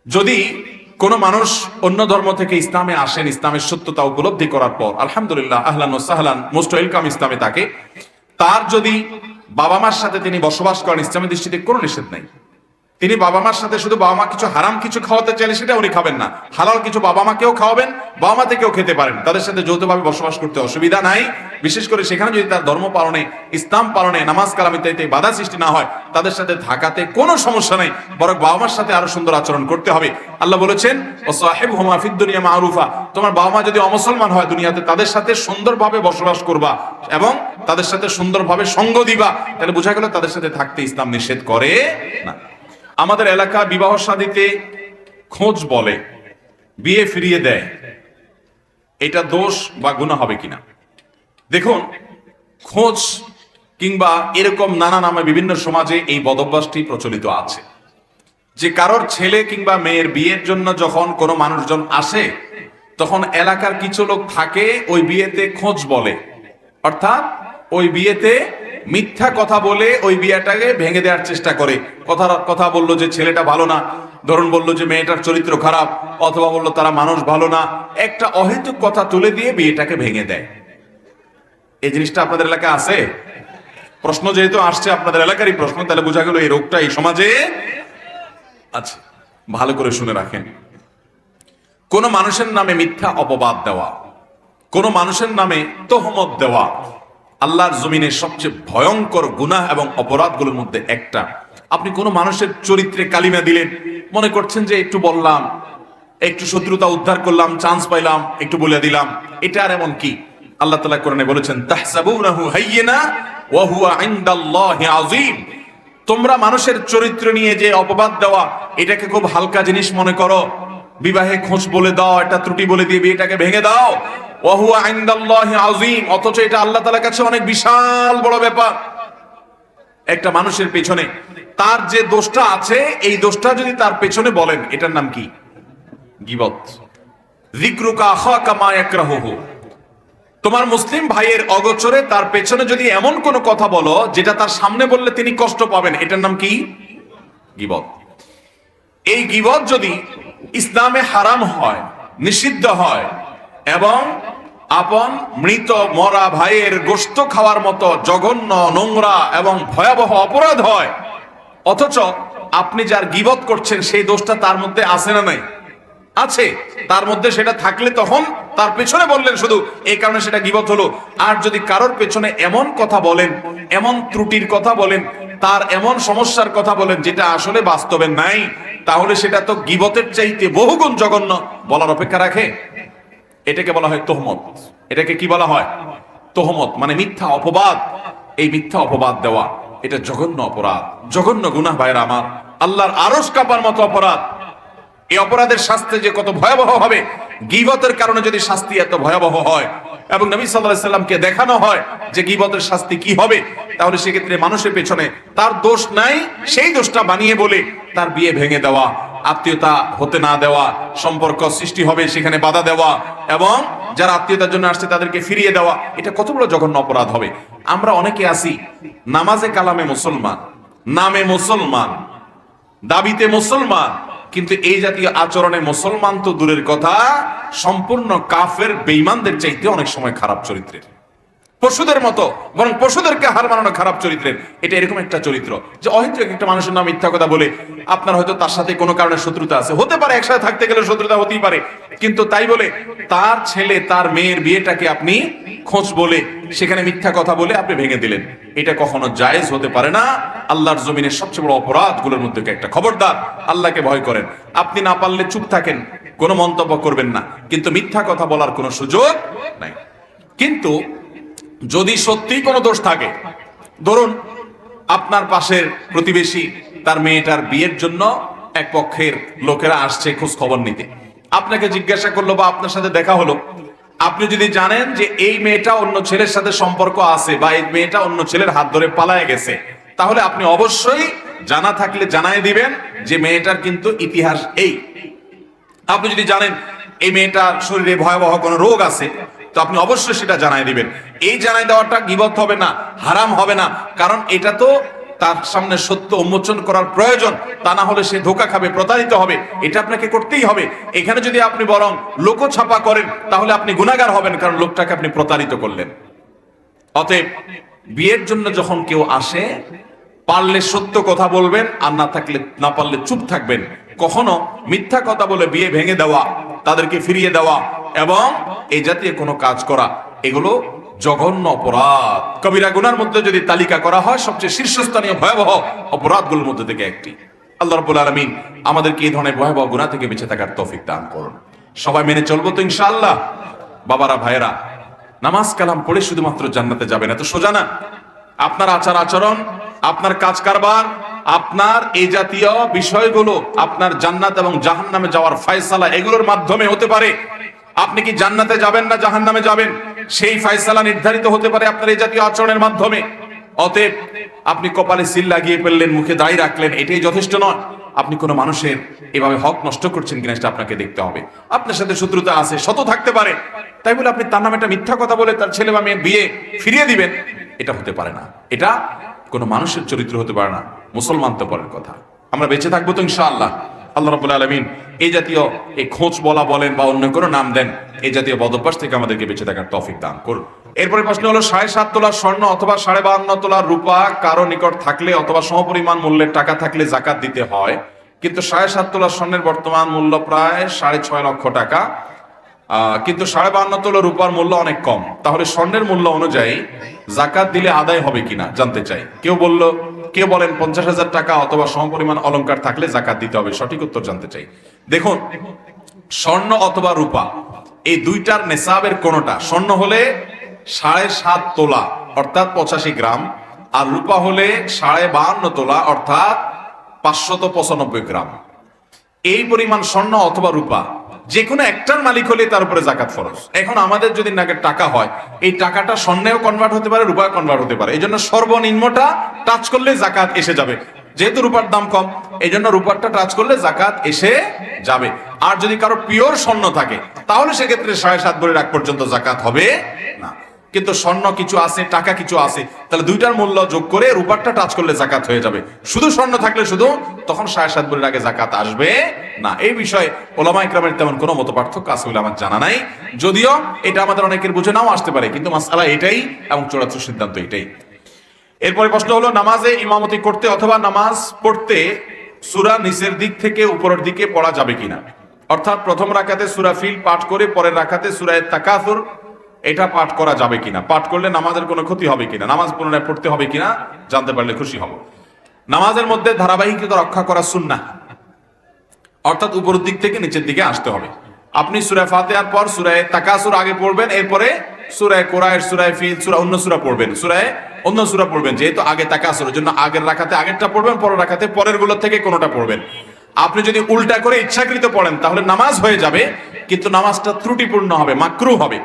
যদি কোন মানুষ অন্য ধর্ম থেকে ইসলামে আসেন, ইসলামের সত্যতা উপলব্ধি করার পর আলহামদুলিল্লাহ, আহলান ওয়া সাহলান, মোস্ট ওয়েলকাম ইসলামে তাকে। তার যদি বাবা মার সাথে তিনি বসবাস করেন, ইসলামের দৃষ্টিতে কোনো নিষেধ নাই। তিনি বাবা মার সাথে শুধু বাবা মা কিছু হারাম কিছু খাওয়াতে চাইলে সেটা উনি খাবেন না, হালাল কিছু বাবা মাকেও খাওয়াবেন, বাবা মা থেকেও খেতে পারেন, তাদের সাথে যৌথভাবে বসবাস করতে অসুবিধা নাই। বিশেষ করে সেখানে যদি তার ধর্ম পালনে, ইসলাম পালনে, নামাজ কালাম ইত্যাদিতে বাধা সৃষ্টি না হয়, তাদের সাথে থাকাতে কোনো সমস্যা নেই, বরং বাবা মার সাথে আরো সুন্দর আচরণ করতে হবে। আল্লাহ বলেছেন, ওয়াসাহিবহুমা ফিদ দুনিয়া মারুফা, তোমার বাবা মা যদি অমুসলমান হয় দুনিয়াতে, তাদের সাথে সুন্দরভাবে বসবাস করবা এবং তাদের সাথে সুন্দরভাবে সঙ্গ দিবা, তাহলে বোঝা গেল তাদের সাথে থাকতে ইসলাম নিষেধ করে না। আমাদের এলাকা বিবাহ শাদীতে খোঁজ বলে, বিয়ে ফিরিয়ে দেয়, এটা দোষ বা গুনাহ হবে কিনা? দেখুন, খোঁজ কিংবা এরকম নানা নামে বিভিন্ন সমাজে এই বদভ্যাসটি প্রচলিত আছে, যে কারোর ছেলে কিংবা মেয়ের বিয়ের জন্য যখন কোনো মানুষজন আসে, তখন এলাকার কিছু লোক থাকে ওই বিয়েতে খোঁজ বলে, অর্থাৎ ওই বিয়েতে মিথ্যা কথা বলে ওই বিয়েটাকে ভেঙে দেওয়ার চেষ্টা করে। কথা বললো যে ছেলেটা ভালো না, ধরুন বললো যে মেয়েটার চরিত্র খারাপ, অথবা বললো তারা মানুষ ভালো না, একটা অহেতুক কথা তুলে দিয়ে বিয়েটাকে ভেঙে দেয়। এই জিনিসটা আপনাদের এলাকায় আছে? প্রশ্ন যেহেতু আসছে আপনাদের এলাকারই প্রশ্ন, তাহলে বোঝা গেল এই রোগটা এই সমাজে আছে। ভালো করে শুনে রাখেন, কোন মানুষের নামে মিথ্যা অপবাদ দেওয়া, কোন মানুষের নামে তহমত দেওয়া আল্লাহর জমিনের সবচেয়ে ভয়ঙ্কর গুনাহ এবং অপরাধগুলোর মধ্যে একটা। আপনি কোন মানুষের চরিত্রে কালিমা দিলেন, মনে করছেন যে একটু বললাম, একটু শত্রুতা উদ্ধার করলাম, চান্স পাইলাম, একটু বলে দিলাম, এটা আর এমন কি? আল্লাহ তাআলা কোরআনে বলেছেন, তাহসাবুনাহু হাইয়িনা ওয়া হুয়া ইনদাল্লাহি আযীম। তোমরা মানুষের চরিত্র নিয়ে যে অপবাদ দেওয়া, এটাকে খুব হালকা জিনিস মনে করো, বিবাহে খোঁজ বলে দাও, একটা ত্রুটি বলে দিয়ে বিয়েটাকে ভেঙে দাও, ওয়া হুয়া ইনদাল্লাহি আযীম, অথচ এটা আল্লাহ তাআলার কাছে অনেক বিশাল বড় ব্যাপার। একটা মানুষের পেছনে তার যে দোষটা আছে, এই দোষটা যদি তার পেছনে বলেন, এটার নাম কি? গীবত। যিকরুকা আখাকা মা ইয়াকরাহুহু, তোমার মুসলিম ভাইয়ের অগোচরে তার পেছনে যদি এমন কোন কথা বলো যেটা তার সামনে বললে তিনি কষ্ট পাবেন, এটার নাম কি? গীবত। এই গীবত যদি ইসলামে হারাম হয়, নিষিদ্ধ হয়, এবং আপন মৃত মরা ভাইয়ের গোশত খাওয়ার মতো জঘন্য, নোংরা এবং ভয়াবহ অপরাধ হয়, অথচ আপনি যার গীবত করছেন সেই দোষটা তার মধ্যে আছে না নাই? আছে। তার মধ্যে সেটা থাকলে তখন তার পেছনে বললেন শুধু, এই কারণে সেটা গীবত হলো। আর যদি কারোর পেছনে এমন কথা বলেন, এমন ত্রুটির কথা বলেন, তার এমন সমস্যার কথা বলেন যেটা আসলে বাস্তবে নাই, তাহলে সেটা তো গীবতের চাইতে বহুগুণ জঘন্য বলার অপেক্ষা রাখে। এটাকে বলা হয় তহমত। এটাকে কি বলা হয়? তহমত, মানে মিথ্যা অপবাদ। এই মিথ্যা অপবাদ দেওয়া এটা জঘন্য অপরাধ, জঘন্য গুনাহ ভাইরা আমার, আল্লাহর আরশ কাঁপার মতো অপরাধ। এই অপরাধের শাস্তি যে কত ভয়াবহ হবে, গীবতের কারণে যদি শাস্তি এত ভয়াবহ হয় এবং নবী সাল্লাল্লাহু আলাইহি সাল্লামকে দেখানো হয় যে গীবতের শাস্তি কি হবে, তাহলে সেক্ষেত্রে মানুষের পেছনে তার দোষ নাই সেই দোষটা বানিয়ে বলে তার বিয়ে ভেঙে দেওয়া, আত্মীয়তা হতে না দেওয়া, সম্পর্ক সৃষ্টি হবে সেখানে বাধা দেওয়া, এবং যারা আত্মীয়তার জন্য আসছে তাদেরকে ফিরিয়ে দেওয়া, এটা কত বড় জঘন্য অপরাধ হবে। আমরা অনেকে আছি নামাজে কালামে মুসলমান, নামে মুসলমান, দাবিতে মুসলমান, কিন্তু এই জাতীয় আচরণে মুসলমান তো দূরের কথা, সম্পূর্ণ কাফের বেঈমানদের চাইতে অনেক সময় খারাপ চরিত্রের, পশুদের মতো, বরং পশুদেরকে হার মানানো খারাপ চরিত্রের। এটা এরকম একটা চরিত্র যে অহেতুক একটা মানুষের নাম মিথ্যা কথা বলে, আপনার হয়তো তার সাথে কোনো কারণে শত্রুতা আছে, হতে পারে, একসাথে থাকতে গেলে শত্রুতা হতেই পারে, কিন্তু তাই বলে তার ছেলে তার মেয়ের বিয়েটাকে আপনি খোঁজ বলে সেখানে মিথ্যা কথা বলে আপনি ভেঙে দিলেন, এটা কখনো জায়েজ হতে পারে না। আল্লাহর জমিনের সবচেয়ে বড় অপরাধগুলোর মধ্যে একটা। খবরদার, আল্লাহকে ভয় করেন। আপনি না পারলে চুপ থাকেন, কোনো মন্তব্য করবেন না, কিন্তু মিথ্যা কথা বলার কোনো সুযোগ নাই। কিন্তু যদি সত্যি কোনো দোষ থাকে, ধরুন আপনার পাশের প্রতিবেশী তার মেয়েটার বিয়ের জন্য এক পক্ষের লোকেরা আসছে খোঁজ খবর নিতে, আপনাকে জিজ্ঞাসা করলো বা আপনার সাথে দেখা হলো, আপনি যদি জানেন যে এই মেয়েটা অন্য ছেলের সাথে সম্পর্ক আছে বা এই মেয়েটা অন্য ছেলের হাত ধরে পালায় গেছে, তাহলে আপনি অবশ্যই জানা থাকলে জানাই দিবেন যে মেয়েটার কিন্তু ইতিহাস এই। আপনি যদি জানেন এই মেয়েটার শরীরে ভয়াবহ কোনো রোগ আছে, তো আপনি অবশ্যই সেটা জানাই দিবেন। এই জানাই দেওয়াটা গীবত হবে না, হারাম হবে না, কারণ এটা তো তার সামনে সত্য উন্মোচন করার প্রয়োজন, তা না হলে সে ধোঁকা খাবে, প্রতারিত হবে, এটা আপনাকে করতেই হবে। এখানে যদি আপনি বরং লোকছাপা করেন তাহলে আপনি গুনাহগার হবেন, কারণ লোকটাকে আপনি প্রতারিত করলেন। অতএব বিয়ের জন্য যখন কেউ আসে, পারলে সত্য কথা বলবেন, আর না পারলে চুপ থাকবেন। কখনো মিথ্যা কথা বলে বিয়ে ভেঙে দেওয়া, তাদেরকে ফিরিয়ে দেওয়া এবং এই জাতীয় কোনো কাজ করা, এগুলো জঘন্য অপরাধ। কবিরা গুনার মধ্যে যদি তালিকা করা হয়, সবচেয়ে শীর্ষস্থানীয় ভয়াবহ অপরাধগুলোর মধ্যে থেকে একটি। আল্লাহ রাব্বুল আলামিন আমাদেরকে এই ধরনের ভয়াবহ গুনাহ থেকে বেঁচে থাকার তৌফিক দান করুন। সবাই মেনে চলবো তো ইনশাআল্লাহ? বাবারা, ভাইয়েরা, নামাজ কালাম পড়ে শুধুমাত্র জান্নাতে যাবেন এত সোজা না। আপনার আচার আচরণ, আপনার কাজ কারবার, আপনার এই জাতীয় বিষয়গুলো আপনার জান্নাত এবং জাহান্নামে যাওয়ার ফয়সালা এগুলোর মাধ্যমে হতে পারে। আপনি কি জান্নাতে যাবেন না জাহান্নামে যাবেন, সেই ফয়সালা নির্ধারিত হতে পারে আপনার এই জাতীয় আচরণের মাধ্যমে। অতএব আপনি কপালে সিল লাগিয়ে ফেললেন, মুখে দাড়ি রাখলেন, এটাই যথেষ্ট নয়। আপনি কোনো মানুষের এভাবে হক নষ্ট করছেন কিনা সেটা আপনাকে দেখতে হবে। আপনার সাথে শত্রুতা আছে, শত থাকতে পারে, তাই বলে আপনি তার নামে একটা মিথ্যা কথা বলে তার ছেলে বা মেয়ের বিয়ে ফিরিয়ে দিবেন, এটা হতে পারে না। এটা কোনো মানুষের চরিত্র হতে পারে না, মুসলমান তো পরের কথা। আমরা বেঁচে থাকবো তো ইনশাআল্লাহ। আল্লাহ রাব্বুল আলামিন এই জাতীয় এই খোঁজ বলা বলেন বা অন্য কোনো নাম দেন, এই জাতীয় বদভ্যাস থেকে আমাদেরকে বেঁচে থাকার তৌফিক দান করুন। এরপরে প্রশ্ন হলো 7.5 তোলা স্বর্ণ অথবা 52.5 তোলা রূপা কারো নিকট থাকলে অথবা সমপরিমাণ মূল্যের টাকা থাকলে যাকাত দিতে হয়, কিন্তু 7.5 তোলা স্বর্ণের বর্তমান মূল্য প্রায় 6.5 লক্ষ টাকা, কিন্তু 52.5 তোলা রূপার মূল্য অনেক কম, তাহলে স্বর্ণের মূল্য অনুযায়ী যাকাত দিলে আদায় হবে কিনা জানতে চাই। কেউ বলেন 50,000 টাকা অথবা সমপরিমাণ অলংকার থাকলে যাকাত দিতে হবে, সঠিক উত্তর জানতে চাই। দেখুন, স্বর্ণ অথবা রূপা এই দুইটার নেসাবের কোনটা, স্বর্ণ হলে 7.5 তোলা অর্থাৎ 85 গ্রাম, আর রূপা হলে 52.5 তোলা অর্থাৎ 595 গ্রাম। এই পরিমাণ স্বর্ণ অথবা রূপা যে কোনো একটার মালিক হলে তার উপরে যাকাত ফরজ। এখন আমাদের যদি নাকের টাকা হয়, এই টাকাটা স্বর্ণেও কনভার্ট হতে পারে, রূপায় কনভার্ট হতে পারে, এই জন্য সর্বনিম্নটা টাচ করলে যাকাত এসে যাবে। যেহেতু রূপার দাম কম, এই জন্য রূপারটা টাচ করলে যাকাত এসে যাবে। আর যদি কারো পিওর স্বর্ণ থাকে তাহলে সেক্ষেত্রে 7.5 ভরি রাখ পর্যন্ত যাকাত হবে না। কিন্তু স্বর্ণ কিছু আছে, টাকা কিছু আছে, তাহলে দুইটার মূল্য যোগ করে রূপারটা টাচ করলে যাকাত হয়ে যাবে। শুধু স্বর্ণ থাকলে শুধু তখন 7.5 ভরির আগে যাকাত আসবে না। এই বিষয়ে ওলামা ইকরামের তেমন কোনো মত পার্থক্য আছে বলে আমার জানা নাই, যদিও এটা আমাদের অনেকের বুঝে নাও আসতে পারে, কিন্তু মাসআলা এটাই এবং চূড়ান্ত সিদ্ধান্ত এটাই। এরপরে প্রশ্ন হলো, নামাজে ইমামতি করতে অথবা নামাজ পড়তে সূরা নিচের দিক থেকে উপরের দিকে পড়া যাবে কিনা, অর্থাৎ প্রথম রাকাতে সূরা ফিল পাঠ করে পরের রাকাতে সূরা তাকাসুর এটা পাঠ করা যাবে কিনা, পাঠ করলে নামাজের কোনো ক্ষতি হবে কিনা, নামাজ পুনরায় পড়তে হবে কিনা জানতে পারলে খুশি হব। নামাজের মধ্যে ধারাবাহিকতা রক্ষা করা সুন্নাহ, অর্থাৎ উপরের দিক থেকে নিচের দিকে আসতে হবে। আপনি সূরা ফাতিহার পর সূরা তাকাসুর আগে পড়বেন, এরপরে সূরা কুরাইশ, সূরা ফিল, অন্য সূরা পড়বেন, অন্য সূরা পড়বেন, যেহেতু আগে তাকাসুর, জন্য আগের রাকাতে আগেরটা পড়বেন, পরের রাকাতে পরের গুলো থেকে কোনোটা পড়বেন। আপনি যদি উল্টা করে ইচ্ছাকৃত পড়েন তাহলে নামাজ হয়ে যাবে, কিন্তু নামাজটা ত্রুটিপূর্ণ হবে, মাকরুহ হবে।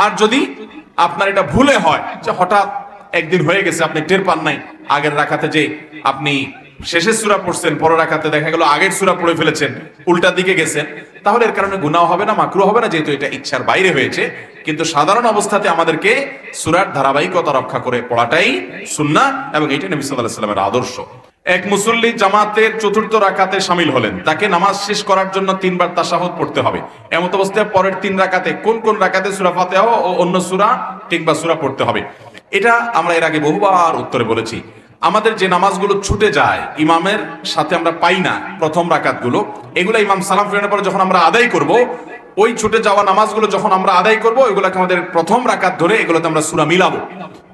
আর যদি আপনার এটা ভুলে হয়, যে হঠাৎ একদিন হয়ে গেছে আপনি টের পান নাই, আগের রাকাতে যে আপনি শেষের সূরা পড়ছেন, পরের রাকাতে দেখা গেল আগের সূরা পড়ে ফেলেছেন, উল্টা দিকে গেছেন, তাহলে এর কারণে গুনাহ হবে না, মাকরুহ হবে না, যেহেতু এটা ইচ্ছার বাইরে হয়েছে। কিন্তু সাধারণ অবস্থাতে আমাদেরকে সূরার ধারাবাহিকতা রক্ষা করে পড়াটাই সুন্নাহ, এবং এটা নবী সাল্লাল্লাহু আলাইহি ওয়াসাল্লামের আদর্শ। এক মুসল্লি জামাতের চতুর্থ রাকাতে শামিল হলেন, তাকে নামাজ শেষ করার জন্য 3 বার তাশাহুদ পড়তে হবে। এমত অবস্থায় পরের 3 রাকাতে কোন কোন রাকাতে সূরা ফাতিহা ও অন্য সূরা কিংবা সূরা পড়তে হবে, এটা আমরা এর আগে বহুবার উত্তরে বলেছি। আমাদের যে নামাজগুলো ছুটে যায়, ইমামের সাথে আমরা পাই না প্রথম রাকাতগুলো, এগুলো ইমাম সালাম ফেরানোর পরে যখন আমরা আদায় করব, ওই ছুটে যাওয়া নামাজগুলো যখন আমরা আদায় করব, ওইগুলোকে আমাদের প্রথম রাকাত ধরে এগুলোতে আমরা সূরা মিলাবো।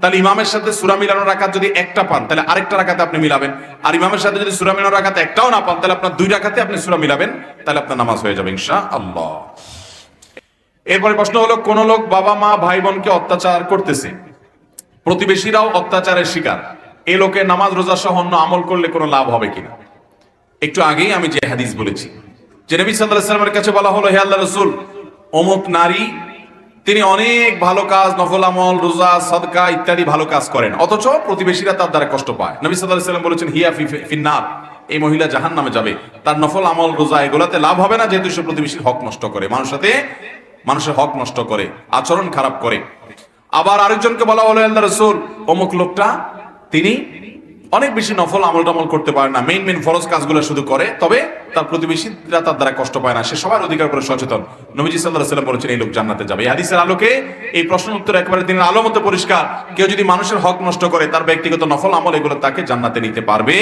তাহলে ইমামের সাথে সূরা মিলানোর রাকাত যদি একটা পান, তাহলে আরেকটা রাকাতে আপনি মিলাবেন। আর ইমামের সাথে যদি সূরা মিলানোর রাকাত একটাও না পান, তাহলে আপনার 2 রাকাতে আপনি সূরা মিলাবেন, তাহলে আপনার নামাজ হয়ে যাবে ইনশাআল্লাহ। এরপরে প্রশ্ন হলো, কোন লোক বাবা মা ভাই বোনকে অত্যাচার করতেছে, প্রতিবেশীরাও অত্যাচারের শিকার, এই লোকে নামাজ রোজা সহ অন্য আমল করলে কোনো লাভ হবে কিনা। একটু আগেই আমি যে হাদিস বলেছি, যে নবী সাল্লাল্লাহু আলাইহি ওয়াসাল্লামের কাছে বলা হলো, হে আল্লাহর রাসূল, অমুক নারী তিনি অনেক ভালো কাজ, নফল আমল, রোজা, সাদকা ইত্যাদি ভালো কাজ করেন, অথচ প্রতিবেশীরা তার দ্বারা কষ্ট পায়। নবী সাল্লাল্লাহু আলাইহি ওয়াসাল্লাম বলেছেন, হিয়া ফিন্নার, এই মহিলা জাহান্নামে যাবে, তার নফল আমল, রোজা এগুলাতে লাভ হবে না, যেহেতু সে প্রতিবেশীর হক নষ্ট করে, মানুষের হক নষ্ট করে, আচরণ খারাপ করে। আবার আরেকজনকে বলা হলো, আল্লাহর রাসূল, অমুক লোকটা তিনি অনেক বেশি নফল আমল টামল করতে পারে না, মেইন ফরজ কাজগুলো শুধু করে, তবে তার প্রতিবেশীরা তার দ্বারা কষ্ট পায় না, সে সবার অধিকার করে সচেতন। নবীজি সাল্লাল্লাহু আলাইহি ওয়াসাল্লাম বলেছেন, এই লোক জান্নাতে যাবে। এই হাদিসের আলোকে এই প্রশ্নের উত্তর একেবারে দিনের আলো মতো পরিষ্কার। কেউ যদি মানুষের হক নষ্ট করে, তার ব্যক্তিগত নফল আমল এগুলো তাকে জান্নাতে নিতে পারবে।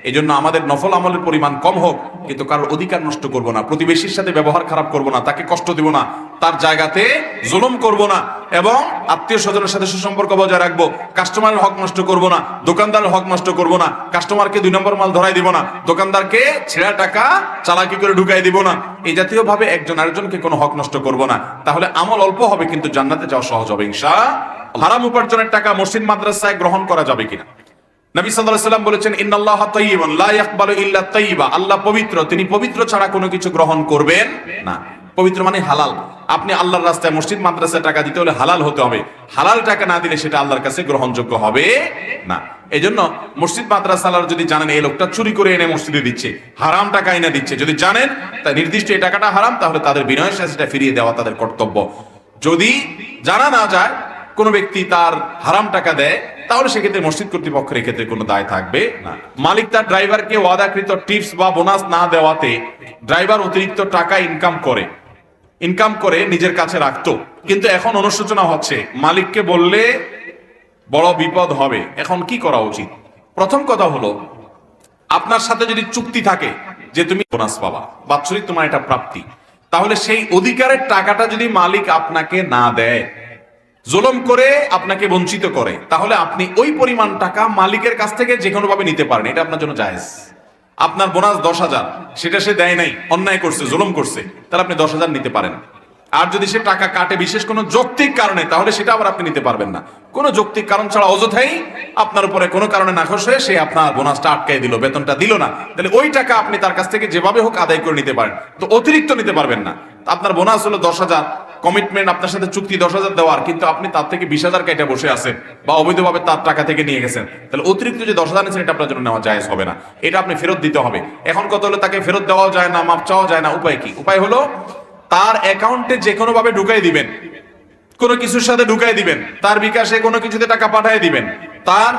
এই জন্য আমাদের নফল আমলের পরিমাণ কম হোক, কিন্তু কারোর অধিকার নষ্ট করব না, প্রতিবেশীর সাথে ব্যবহার খারাপ করব না, তাকে কষ্ট দিব না, তার জায়গাতে জুলুম করব না, এবং আত্মীয় স্বজনের সাথে সুসম্পর্ক বজায় রাখবো। কাস্টমারের হক নষ্ট করব না, দোকানদারের হক নষ্ট করব না, কাস্টমারকে 2 নম্বর মাল ধরাই দিব না, দোকানদারকে ছেঁড়া টাকা চালাকি করে ঢুকাই দিব না, এই জাতীয় ভাবে একজন আরেকজনকে কোনো হক নষ্ট করব না। তাহলে আমল অল্প হবে, কিন্তু জান্নাতে যাওয়া সহজ হবে ইনশাআল্লাহ। হারাম উপার্জনের টাকা মসজিদ মাদ্রাসায় গ্রহণ করা যাবে কিনা। নবী সাল্লাল্লাহু আলাইহি ওয়াসাল্লাম বলেছেন, ইন্নাল্লাহা তাইয়্যিবুন লা ইয়াকবালু ইল্লা তাইয়্যিবা, আল্লাহ পবিত্র, তিনি পবিত্র ছাড়া কোনো কিছু গ্রহণ করবেন না। পবিত্র মানে হালাল। আপনি আল্লাহর রাস্তায় মসজিদ মাদ্রাসায় টাকা দিতে হলে হালাল হতে হবে, হালাল টাকা না দিলে সেটা আল্লাহর কাছে গ্রহণযোগ্য হবে না। এই জন্য মসজিদ মাদ্রাসার যদি জানেন এই লোকটা চুরি করে এনে মসজিদে দিচ্ছে, হারাম টাকা এনে দিচ্ছে, যদি জানেন তা নির্দিষ্ট এই টাকাটা হারাম, তাহলে তাদের বিনয়ের সাথে সেটা ফিরিয়ে দেওয়া তাদের কর্তব্য। যদি জানা না যায় কোনো ব্যক্তি তার হারাম টাকা দেয়, তাহলে সেক্ষেত্রে মসজিদ কর্তৃপক্ষের এক্ষেত্রে কোনো দায় থাকবে না। মালিক তার ড্রাইভারকে ওয়াদাকৃত টিপস বা বোনাস না দেওয়াতে ড্রাইভার অতিরিক্ত টাকা ইনকাম করে নিজের কাছে রাখতো, কিন্তু এখন অনুশোচনা হচ্ছে মালিককে বললে বড় বিপদ হবে, এখন কি করা উচিত? প্রথম কথা হলো, আপনার সাথে যদি চুক্তি থাকে যে তুমি বোনাস পাবা, বাৎসরিক তোমার এটা প্রাপ্তি, তাহলে সেই অধিকারের টাকাটা যদি মালিক আপনাকে না দেয়, জুলুম করে আপনাকে বঞ্চিত করে, তাহলে আপনি ওই পরিমাণ টাকা মালিকের কাছ থেকে যে কোনো ভাবে নিতে পারেন, এটা আপনার জন্য জায়েজ। আপনার বোনাস 10,000, সেটা সে দেয় নাই, অন্যায় করছে, জুলুম করছে, তাহলে আপনি 10,000 নিতে পারেন। আর যদি সে টাকা কাটে বিশেষ কোনো যৌক্তিক কারণে, তাহলে সেটা আবার আপনি নিতে পারবেন না। কোনো যৌক্তিক কারণ ছাড়া অযথাই আপনার উপরে কোনো কারণে নাখোশ হয়ে সে আপনার বোনাসটা আটকাই দিল, বেতনটা দিল না, তাহলে ওই টাকা আপনি তার কাছ থেকে যেভাবে হোক আদায় করে নিতে পারেন, তো অতিরিক্ত নিতে পারবেন না। আপনার বোনাস হলো 10,000, কমিটমেন্ট আপনার সাথে চুক্তি 10,000 দেওয়ার, কিন্তু আপনি তার থেকে 20,000 কেটে বসে আছেন বা অবৈধভাবে তার টাকা থেকে নিয়ে গেছেন, তাহলে অতিরিক্ত যে 10,000 নিয়েছেন এটা আপনার জন্য নেওয়া জায়েজ হবে না, এটা আপনি ফেরত দিতে হবে। এখন কত হলো, তাকে ফেরত দেওয়াও যায় না, মাপ চাওয়া যায় না। উপায় কি? উপায় হলো তার অ্যাকাউন্টে যে কোনো ভাবে ঢুকাই দিবেন, কোনো কিছুর সাথে ঢুকাই দিবেন, তার বিকাশে কোনো কিছুতে টাকা পাঠিয়ে দিবেন, তার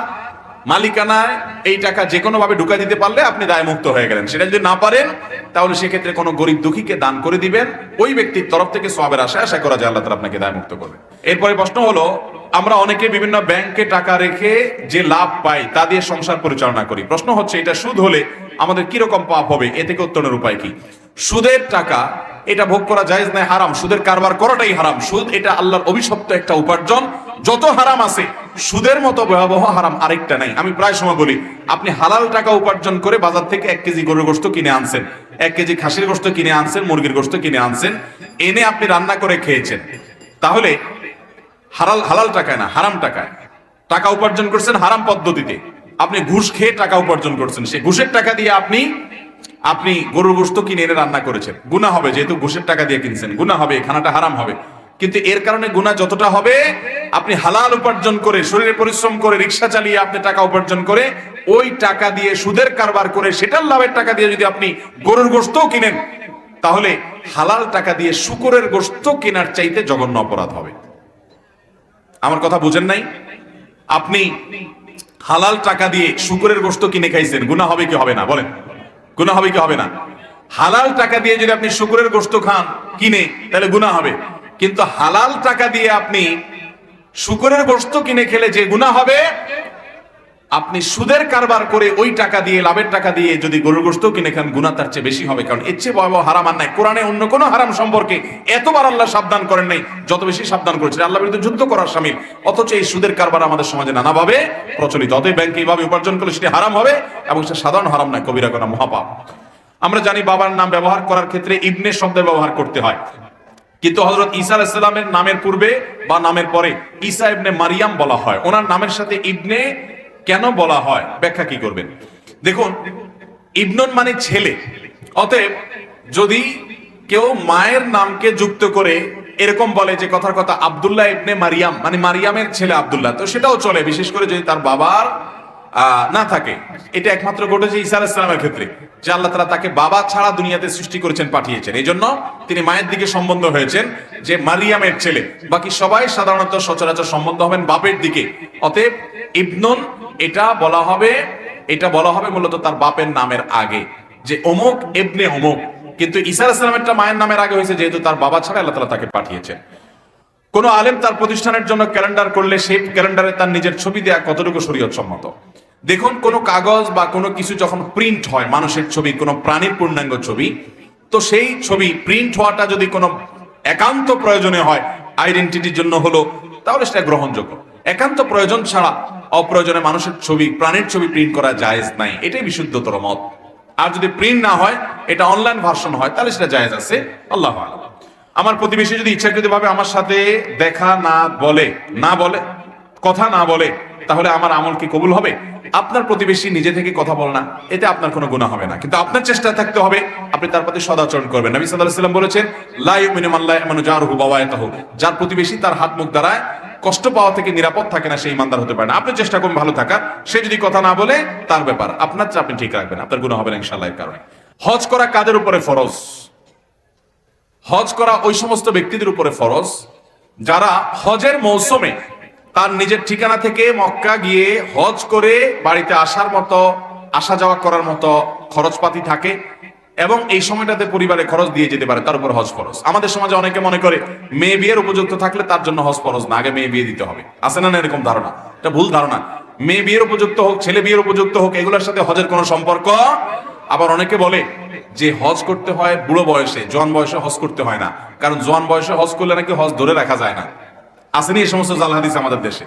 মালিকানায় এই টাকা যে কোনো ভাবে ঢুকাই দিতে পারলে আপনি দায় মুক্ত হয়ে গেলেন। সেটা যদি না পারেন, তাহলে সেক্ষেত্রে কোনো গরিব দুঃখীকে দান করে দিবেন, ওই ব্যক্তির তরফ থেকে সওয়াবের আশা করা যায় আল্লাহ তাআলা আপনাকে দায় মুক্ত করবে। এরপরে প্রশ্ন হলো, আমরা অনেকে বিভিন্ন ব্যাংকে টাকা রেখে যে লাভ পাই তা দিয়ে সংসার পরিচালনা করি। প্রশ্ন হচ্ছে, এটা সুদ হলে আমাদের কিরকম পাপ হবে, এ থেকে উত্তরণের উপায় কি? সুদের টাকা এটা ভোগ করা জায়েজ নয়, হারাম। সুদের কারবার করাটাই হারাম। সুদ এটা আল্লাহর অভিশপ্ত একটা উপার্জন। যত হারাম আছে, সুদের মতো ভয়াবহ হারাম আরেকটা নাই। আমি প্রায় সময় বলি, আপনি হালাল টাকা উপার্জন করে বাজার থেকে 1 কেজি গরুর গোশত কিনে আনছেন, 1 কেজি খাসির গোশত কিনে আনছেন, মুরগির গোশত কিনে আনছেন, এনে আপনি রান্না করে খেয়েছেন, তাহলে হালাল টাকায় না, হারাম টাকায় টাকা উপার্জন করছেন, হারাম পদ্ধতিতে। আপনি ঘুষ খেয়ে টাকা উপার্জন করছেন, সেই ঘুষের টাকা দিয়ে আপনি গরুর গোশত কিনে এনে রান্না করেছেন, গুনাহ হবে, যেহেতু ঘুষের টাকা দিয়ে কিনছেন, গুনাহ হবে, খানাটা হারাম হবে। কিন্তু এর কারণে গুনাহ যতটা হবে, আপনি হালাল উপার্জন করে, শরীরে পরিশ্রম করে, রিকশা চালিয়ে আপনি টাকা উপার্জন করে, ওই টাকা দিয়ে সুদের কারবার করে, সেটার লাভের টাকা দিয়ে যদি আপনি গরুর গোশতও কিনেন, তাহলে হালাল টাকা দিয়ে শূকরের গোশত কেনার চাইতে জঘন্য অপরাধ হবে। আমার কথা বুঝেন নাই? আপনি হালাল টাকা দিয়ে শূকরের গোশত কিনে খাইছেন, গুনাহ হবে কি হবে না? বলেন, গুনাহ হবে কি হবে না? হালাল টাকা দিয়ে যদি আপনি শূকরের গোশত খান কিনে, তাহলে গুনাহ হবে। কিন্তু হালাল টাকা দিয়ে আপনি শূকরের গোশত কিনে খেলে যে গুনাহ হবে, আপনি সুদের কারবার করে ওই টাকা দিয়ে, লাভের টাকা দিয়ে যদি গরুর গোশত কিনে খান, গুনাহ তার চেয়ে বেশি হবে। কারণ এর চেয়ে ভয়াবহ হারাম আর নাই। কোরআনে অন্য কোনো হারাম সম্পর্কে এতবার আল্লাহ সাবধান করেন নাই যত বেশি সাবধান করেছেন আল্লাহর বিরুদ্ধে যুদ্ধ করার শামিল। অথচ এই সুদের কারবার আমাদের সমাজে নানাভাবে প্রচলিত। অতএব ব্যাংকে এইভাবে উপার্জন করলে সেটা হারাম হবে, এবং সেটা সাধারণ হারাম নয়, কবিরা গুনাহ, মহাপাপ। আমরা জানি বাবার নাম ব্যবহার করার ক্ষেত্রে ইবনে শব্দ ব্যবহার করতে হয়, কিন্তু হযরত ঈসা আলাইহিস সালামের নামের পূর্বে বা নামের পরে ঈসা ইবনে মারিয়াম বলা হয়। ওনার নামের সাথে ইবনে কেন বলা হয়, ব্যাখ্যা কি করবেন? দেখুন, ইবনুন মানে ছেলে। অতএব যদি কেউ মায়ের নামকে যুক্ত করে এরকম বলে যে কথার কথা আব্দুল্লাহ ইবনে মারিয়াম, মানে মারিয়ামের ছেলে আব্দুল্লাহ, তো সেটাও চলে, বিশেষ করে যদি তার বাবার না থাকে। এটা একমাত্র ঘটেছে ঈসা আলাইহিস সালামের ক্ষেত্রে, যে আল্লাহ তাআলা তাকে বাবা ছাড়া দুনিয়াতে সৃষ্টি করেছেন, পাঠিয়েছেন। এই জন্য তিনি মায়ের দিকে সম্বন্ধ হয়েছেন যে মারিয়ামের ছেলে। বাকি সবাই সাধারণত সচরাচর সম্বন্ধ হবেন বাপের দিকে। অতএব ইবনুন এটা বলা হবে মূলত তার বাপের নামের আগে, যে অমুক ইবনে অমুক। কিন্তু ঈসা আলাইহিস সালামেরটা মায়ের নামের আগে হয়েছে, যেহেতু তার বাবা ছাড়া আল্লাহ তাআলা তাকে পাঠিয়েছেন। কোন আলেম তার প্রতিষ্ঠানের জন্য ক্যালেন্ডার করলে সেই ক্যালেন্ডারে তার নিজের ছবি দেয়া কতটুকু শরীয়ত সম্মত? দেখুন, কোনো কাগজ বা কোনো কিছু যখন প্রিন্ট হয়, মানুষের ছবি, কোনো প্রাণীর পূর্ণাঙ্গ ছবি, তো সেই ছবি প্রিন্ট হওয়াটা যদি কোনো একান্ত প্রয়োজনে হয়, আইডেন্টিটির জন্য হলো, তাহলে সেটা গ্রহণযোগ্য। একান্ত প্রয়োজন ছাড়া অপ্রয়োজনে মানুষের ছবি, প্রাণীর ছবি প্রিন্ট করা জায়েজ নাই, এটাই বিশুদ্ধতর মত। আর যদি প্রিন্ট না হয়, এটা অনলাইন ভার্সন হয়, তাহলে সেটা জায়েজ আছে। আল্লাহু আ'লাম। আমার প্রতিবেশী যদি ইচ্ছাকৃতভাবে আমার সাথে দেখা না বলে, কথা না বলে, তাহলে আমার আমল কি কবুল হবে? আপনার প্রতিবেশী নিজে থেকে কথা বল না, এতে আপনার কোনো গুনাহ হবে না, কিন্তু আপনার চেষ্টা থাকতে হবে আপনি তার প্রতি সদাচরণ করবেন। নবী সাল্লাল্লাহু আলাইহি ওয়াসাল্লাম বলেছেন, লা ইউমিনু মান লা ইয়ামানু জারুহু বাওয়ায়াতাহু, যার প্রতিবেশী তার হাত মুখ দ্বারা কষ্ট পাওয়া থেকে নিরাপদ থাকে না, সেই ইমানদার হতে পারে না। আপনি চেষ্টা করুন ভালো থাকার, সে যদি কথা না বলে তার ব্যাপার, আপনার চেয়ে আপনি ঠিক রাখবেন, আপনার গুনাহ হবে না ইনশাআল্লাহ। এর কারণে হজ করা কাদের উপরে ফরজ? হজ করা ওই সমস্ত ব্যক্তিদের উপরে ফরজ যারা হজের মৌসুমে তার নিজের ঠিকানা থেকে মক্কা গিয়ে হজ করে বাড়িতে আসার মতো, আসা যাওয়া করার মতো খরচপাতি থাকে এবং এই সময়টাতে পরিবারে খরচ দিয়ে যেতে পারে, তার উপর হজ ফরজ। আমাদের সমাজে অনেকে মনে করে মেয়ে বিয়ের উপযুক্ত থাকলে তার জন্য হজ ফরজ না, আগে মেয়ে বিয়ে দিতে হবে। আছে না এরকম ধারণা? এটা ভুল ধারণা। মেয়ে বিয়ের উপযুক্ত হোক, ছেলে বিয়ের উপযুক্ত হোক, এগুলোর সাথে হজের কোনো সম্পর্ক। আবার অনেকে বলে যে হজ করতে হয় বুড়ো বয়সে, জোয়ান বয়সে হজ করতে হয় না, কারণ জোয়ান বয়সে হজ করলে নাকি হজ ধরে রাখা যায় না। আসেনি এই সমস্ত জাল হাদিস আমাদের দেশে?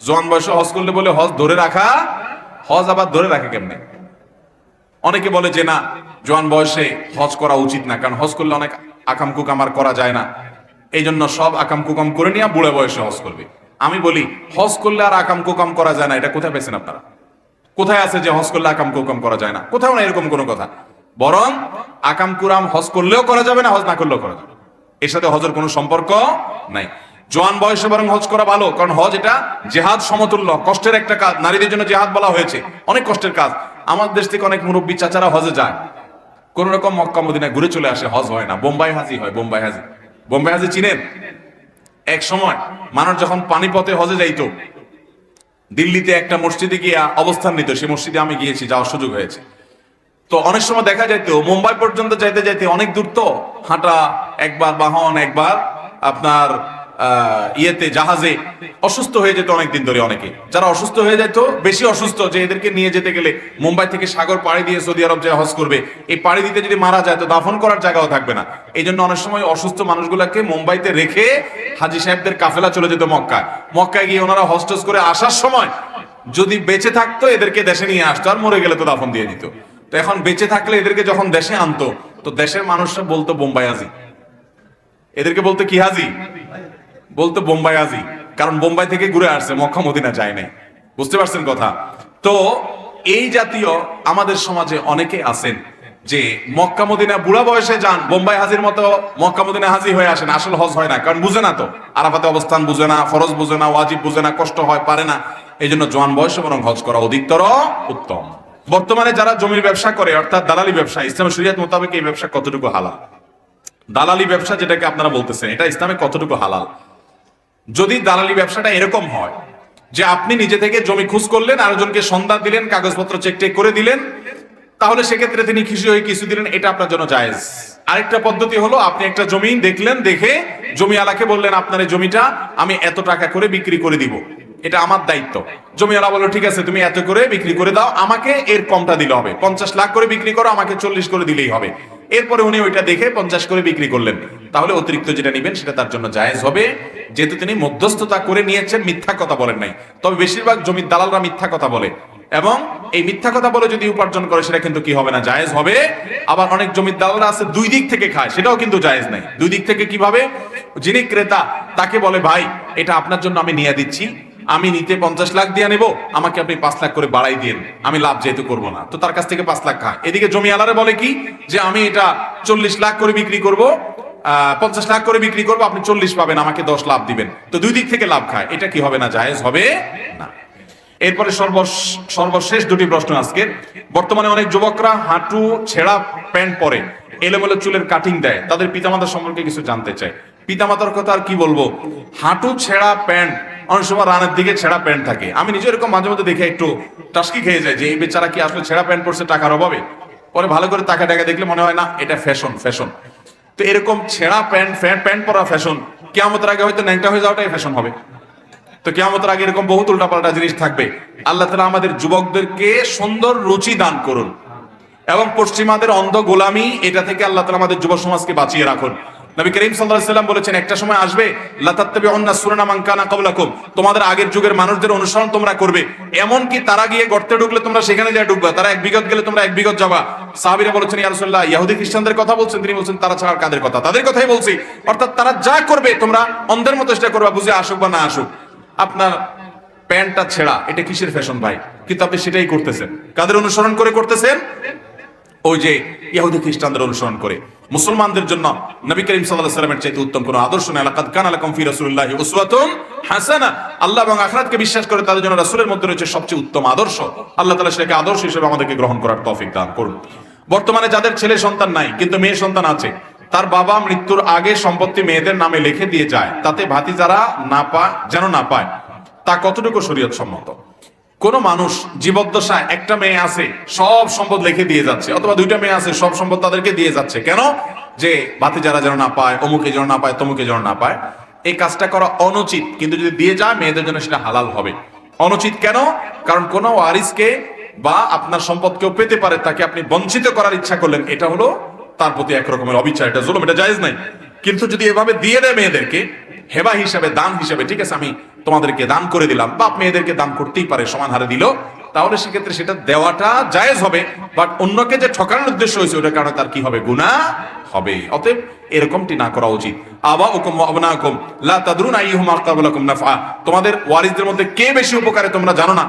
জোয়ান বয়সে হজ করলে বলে হজ ধরে রাখা, হজ আবার ধরে রাখে কেমনে? অনেকে বলে যে না, জোয়ান বয়সে হজ করা উচিত না, কারণ হজ করলে অনেক আকাম কুকাম আর করা যায় না, এই জন্য সব আকাম কুকাম করে নিয়ে বুড়ো বয়সে হজ করবে। আমি বলি হজ করলে আর আকাম কুকাম করা যায় না, এটা কোথায় পেয়েছেন আপনারা? কোথায় আছে যে হজ করলে আকাম কুকাম করা যায় না? কোথাও না এরকম কোনো কথা। বরং আকাম কুরাম হজ করলেও করা যাবে না, হজ না করলেও করা যাবে, এর সাথে হজের কোনো সম্পর্ক নাই। জোয়ান বয়সে বরং হজ করা ভালো, কারণ হজ এটা জেহাদ সমতুল্য, কষ্টের একটা কাজ। নারীদের জন্য জেহাদ বলা হয়েছে, অনেক কষ্টের কাজ। আমাদের দেশ থেকে অনেক মুরব্বী চাচারা হজে যায়, কোন রকম মক্কা মদিনা ঘুরে চলে আসে, হজ হয় না, বোম্বাই হাজি হয়। বোম্বাই হাজি, বোম্বাই হাজি চিনেন? এক সময় মানুষ যখন পানিপথে হজে যাইতো, দিল্লিতে একটা মসজিদে গিয়ে অবস্থান নিত, সেই মসজিদে আমি গিয়েছি, যাওয়ার সুযোগ হয়েছে। তো অনেক সময় দেখা যাইতো মুম্বাই পর্যন্ত যাইতে যাইতে অনেক দূর, তো হাঁটা, একবার বাহন, একবার আপনার ইয়েতে জাহাজে অসুস্থ হয়ে যেত অনেকদিন ধরে। অনেকে যারা অসুস্থ হয়ে যেত, বেশি অসুস্থ, যে এদেরকে নিয়ে যেতে গেলে মুম্বাই থেকে সাগর পাড়ি দিয়ে সৌদি আরব যে হজ করবে, এই পাড়ি দিতে যদি মারা যায় তো দাফন করার জায়গাও থাকবে না। এই জন্য অনেক সময় অসুস্থ মানুষগুলাকে মুম্বাইতে রেখে হাজি সাহেবদের কাফেলা চলে যেত মক্কায়। মক্কায় গিয়ে ওনারা হজ টজ করে আসার সময় যদি বেঁচে থাকতো এদেরকে দেশে নিয়ে আসতো, আর মরে গেলে তো দাফন দিয়ে দিত। তো এখন বেঁচে থাকলে এদেরকে যখন দেশে আনতো, তো দেশের মানুষরা বলতো বোম্বাই হাজি, এদেরকে বলতো কি হাজি? বলতো বোম্বাই হাজি, কারণ বোম্বাই থেকে ঘুরে আসছে, মক্কা মদিনা যায় নাই। বুঝতে পারছেন কথা? তো এই জাতীয় আমাদের সমাজে অনেকে আছেন যে মক্কা মদিনা বুড়া বয়সে যান, বোম্বাই হাজির মতো মক্কা মদিনা হাজি হয়ে আসেন, আসল হজ হয় না, কারণ বুঝে না, তো আরাফাতে অবস্থান বুঝে না, ফরজ বুঝে না, ওয়াজিব বুঝে না, কষ্ট হয়, পারে না। এই জন্য জোয়ান বয়সে বরং হজ করা অধিকতর উত্তম। বর্তমানে যারা জমির ব্যবসা করে, অর্থাৎ দালালি ব্যবসা, ইসলামের শরীয়ত মোতাবেক এই ব্যবসা কতটুকু হালাল? দালালি ব্যবসা যেটাকে আপনারা বলতেছেন, এটা ইসলামে কতটুকু হালাল? যদি দালালি ব্যবসাটা এরকম হয় যে আপনি নিজে থেকে জমি খুঁজ করলেন, আরেকজনকে সন্ধান দিলেন, কাগজপত্র চেক টেক করে দিলেন, তাহলে সেক্ষেত্রে তিনি খুশি হয়ে কিছু দিলেন, এটা আপনার জন্য জায়েজ। আরেকটা পদ্ধতি হলো, আপনি একটা জমি দেখলেন, দেখে জমিওয়ালাকে বললেন আপনার এই জমিটা আমি এত টাকা করে বিক্রি করে দিব, এটা আমার দায়িত্ব। জমিওয়ালা বলল ঠিক আছে, তুমি এত করে বিক্রি করে দাও, আমাকে এর কমটা দিলে হবে, 50 লাখ করে বিক্রি করো, আমাকে 40 করে দিলেই হবে। এরপরে উনি ওইটা দেখে 50 করে বিক্রি করলেন, তাহলে অতিরিক্ত যেটা নিবেন সেটা তার জন্য জায়েজ হবে, যেহেতু তিনি মধ্যস্থতা করে নিয়েছেন, মিথ্যা কথা বলেন নাই। তবে বেশিরভাগ জমির দালালরা মিথ্যা কথা বলে, এবং এই মিথ্যা কথা বলে যদি উপার্জন করে সেটা কিন্তু কি হবে না, জায়েজ হবে। আবার অনেক জমির দালালরা আছে দুই দিক থেকে খায়, সেটাও কিন্তু জায়েজ নাই। দুই দিক থেকে কিভাবে? যিনি ক্রেতা তাকে বলে ভাই এটা আপনার জন্য আমি নিয়ে দিচ্ছি, আমি নিতে 50 লাখ দিয়ে নেব, আমাকে আপনি 5 লাখ করে বাড়াই দিন, আমি লাভ যেহেতু করবো না, তো তার কাছ থেকে 5 লাখ খায়। এদিকে জমিওয়ালারে বলে কি যে আমি এটা 40 লাখ করে বিক্রি করব, 50 লাখ করে বিক্রি করবো, আপনি 40 পাবেন, আমাকে 10 লাভ দিবেন। তো দুই দিক থেকে লাভ খায়, এটা কি হবে না, জায়েজ হবে না। এরপরে সর্বশেষ দুটি প্রশ্ন আজকে। বর্তমানে অনেক যুবকরা হাঁটু ছেঁড়া প্যান্ট পরে, এলোমেলো চুলের কাটিং দেয়, তাদের পিতামাতা সম্পর্কে কিছু জানতে চায়। পিতামাতার কথা আর কি বলবো, হাঁটু ছেঁড়া প্যান্ট, অনেক সময় রানের দিকে ছেঁড়া প্যান্ট থাকে। আমি নিজে এরকম মাঝে মধ্যে দেখে একটু টাস্কি খেয়ে যায় যে এই বেচারা কি আসলে ছেঁড়া প্যান্ট পরছে টাকার অভাবে? পরে ভালো করে টাকা দেখলে মনে হয় না এটা ফ্যাশন। তো এরকম ছেঁড়া প্যান্ট পরা ফ্যাশন, কিয়ামতের আগে হয়তো ন্যাংটা হয়ে যাওয়াটাই ফ্যাশন হবে। তো কিয়ামতের আগে এরকম বহুত উল্টাপাল্টা জিনিস থাকবে। আল্লাহ তাআলা আমাদের যুবকদেরকে সুন্দর রুচি দান করুন, এবং পশ্চিমাদের অন্ধ গোলামি এটা থেকে আল্লাহ তাআলা আমাদের যুব সমাজকে বাঁচিয়ে রাখুন। নবী করিম সাল্লাল্লাহু আলাইহি ওয়াসাল্লাম বলেছেন একটা সময় আসবে লাতাত্তাবিউন্না সুনানা মান কানা ক্বাবলাকুম, তোমাদের আগের যুগের মানুষদের অনুসরণ তোমরা করবে, এমন কি তারা গিয়ে গর্তে ঢুকলে তোমরা সেখানে যা ঢুকবা, তারা 1 বিঘত গেলে তোমরা 1 বিঘত যাবা। সাহাবীরা বলেছেন ইয়া রাসূলুল্লাহ, ইহুদি খ্রিস্টানদের কথা বলছেন? তিনি বলছেন তারা ছাড়া কাদের কথা? তাদের কথাই বলছি। অর্থাৎ তারা যা করবে তোমরা অন্ধের মতো চেষ্টা করবা, বুঝে আসুক বা না আসুক। আপনার প্যান্টটা ছেঁড়া, এটা কিসের ফ্যাশন ভাই? কিন্তু আপনি সেটাই করতেছেন। কাদের অনুসরণ করে করতেছেন? ওই যে ইহুদি খ্রিস্টানদের অনুসরণ করে। মুসলমানদের জন্য নবী করিম সাল্লাল্লাহু আলাইহি ওয়াসাল্লামের চাইতে উত্তম কোনো আদর্শ নেই। লাকাদ কানা লাকুম ফি রাসূলিল্লাহি উসওয়াতুন হাসানাহ। আল্লাহ এবং আখিরাতকে বিশ্বাস করে তাদের জন্য রাসূলের মধ্যে রয়েছে সবচেয়ে উত্তম আদর্শ। আল্লাহ তাআলা সেটাকে আদর্শ হিসেবে আমাদেরকে গ্রহণ করার তৌফিক দান করুন। বর্তমানে যাদের ছেলে সন্তান নাই কিন্তু মেয়ে সন্তান আছে, তার বাবা মৃত্যুর আগে সম্পত্তি মেয়েদের নামে লিখে দিয়ে যায়, তাতে ভাতিজারা যেন না পায়, তা কতটুকু শরীয়ত সম্মত? কোন মানুষ জীবদ্দশায় একটা মেয়ে আছে সব সম্পদ লিখে দিয়ে যাচ্ছে, অথবা দুইটা মেয়ে আছে সব সম্পদ তাদেরকে দিয়ে যাচ্ছে, কেন? যে ভাতিজারা যেন না পায়, অমুকে যেন না পায়, তমুকে যেন না পায়। এই কাজটা করা অনুচিত, কিন্তু যদি দিয়ে যায় মেয়েদের জন্য সেটা হালাল হবে। অনুচিত কেন? কারণ কোন ওয়ারিসকে বা আপনার সম্পদ কেউ পেতে পারে, তাকে আপনি বঞ্চিত করার ইচ্ছা করলেন, এটা হলো তার প্রতি এক রকমের অবিচার, এটা জুলুম, এটা জায়েজ নাই। কিন্তু যদি এভাবে দিয়ে দেয় মেয়েদেরকে হেবা হিসাবে, দান হিসাবে, ঠিক আছে আমি তোমাদেরকে দান করে দিলাম, বাপ মেয়েদেরকে দান করতেই পারে, সমান হারে দিল, তাহলে সেক্ষেত্রে সেটা দেওয়াটা জায়েজ হবে। বাট অন্যকে যে ঠকানোর উদ্দেশ্য হয়েছে ওটার কারণে তার কি হবে? গুনাহ হবে। অতএব এরকমটি না করা উচিত। আবাউকুম ওয়া আবনাকুম লা তাদরুনা আইয়ুহুম আকরাবু লাকুম নাফআ। তোমাদের ওয়ারিসদের মধ্যে কে বেশি উপকারে তোমরা জানো না।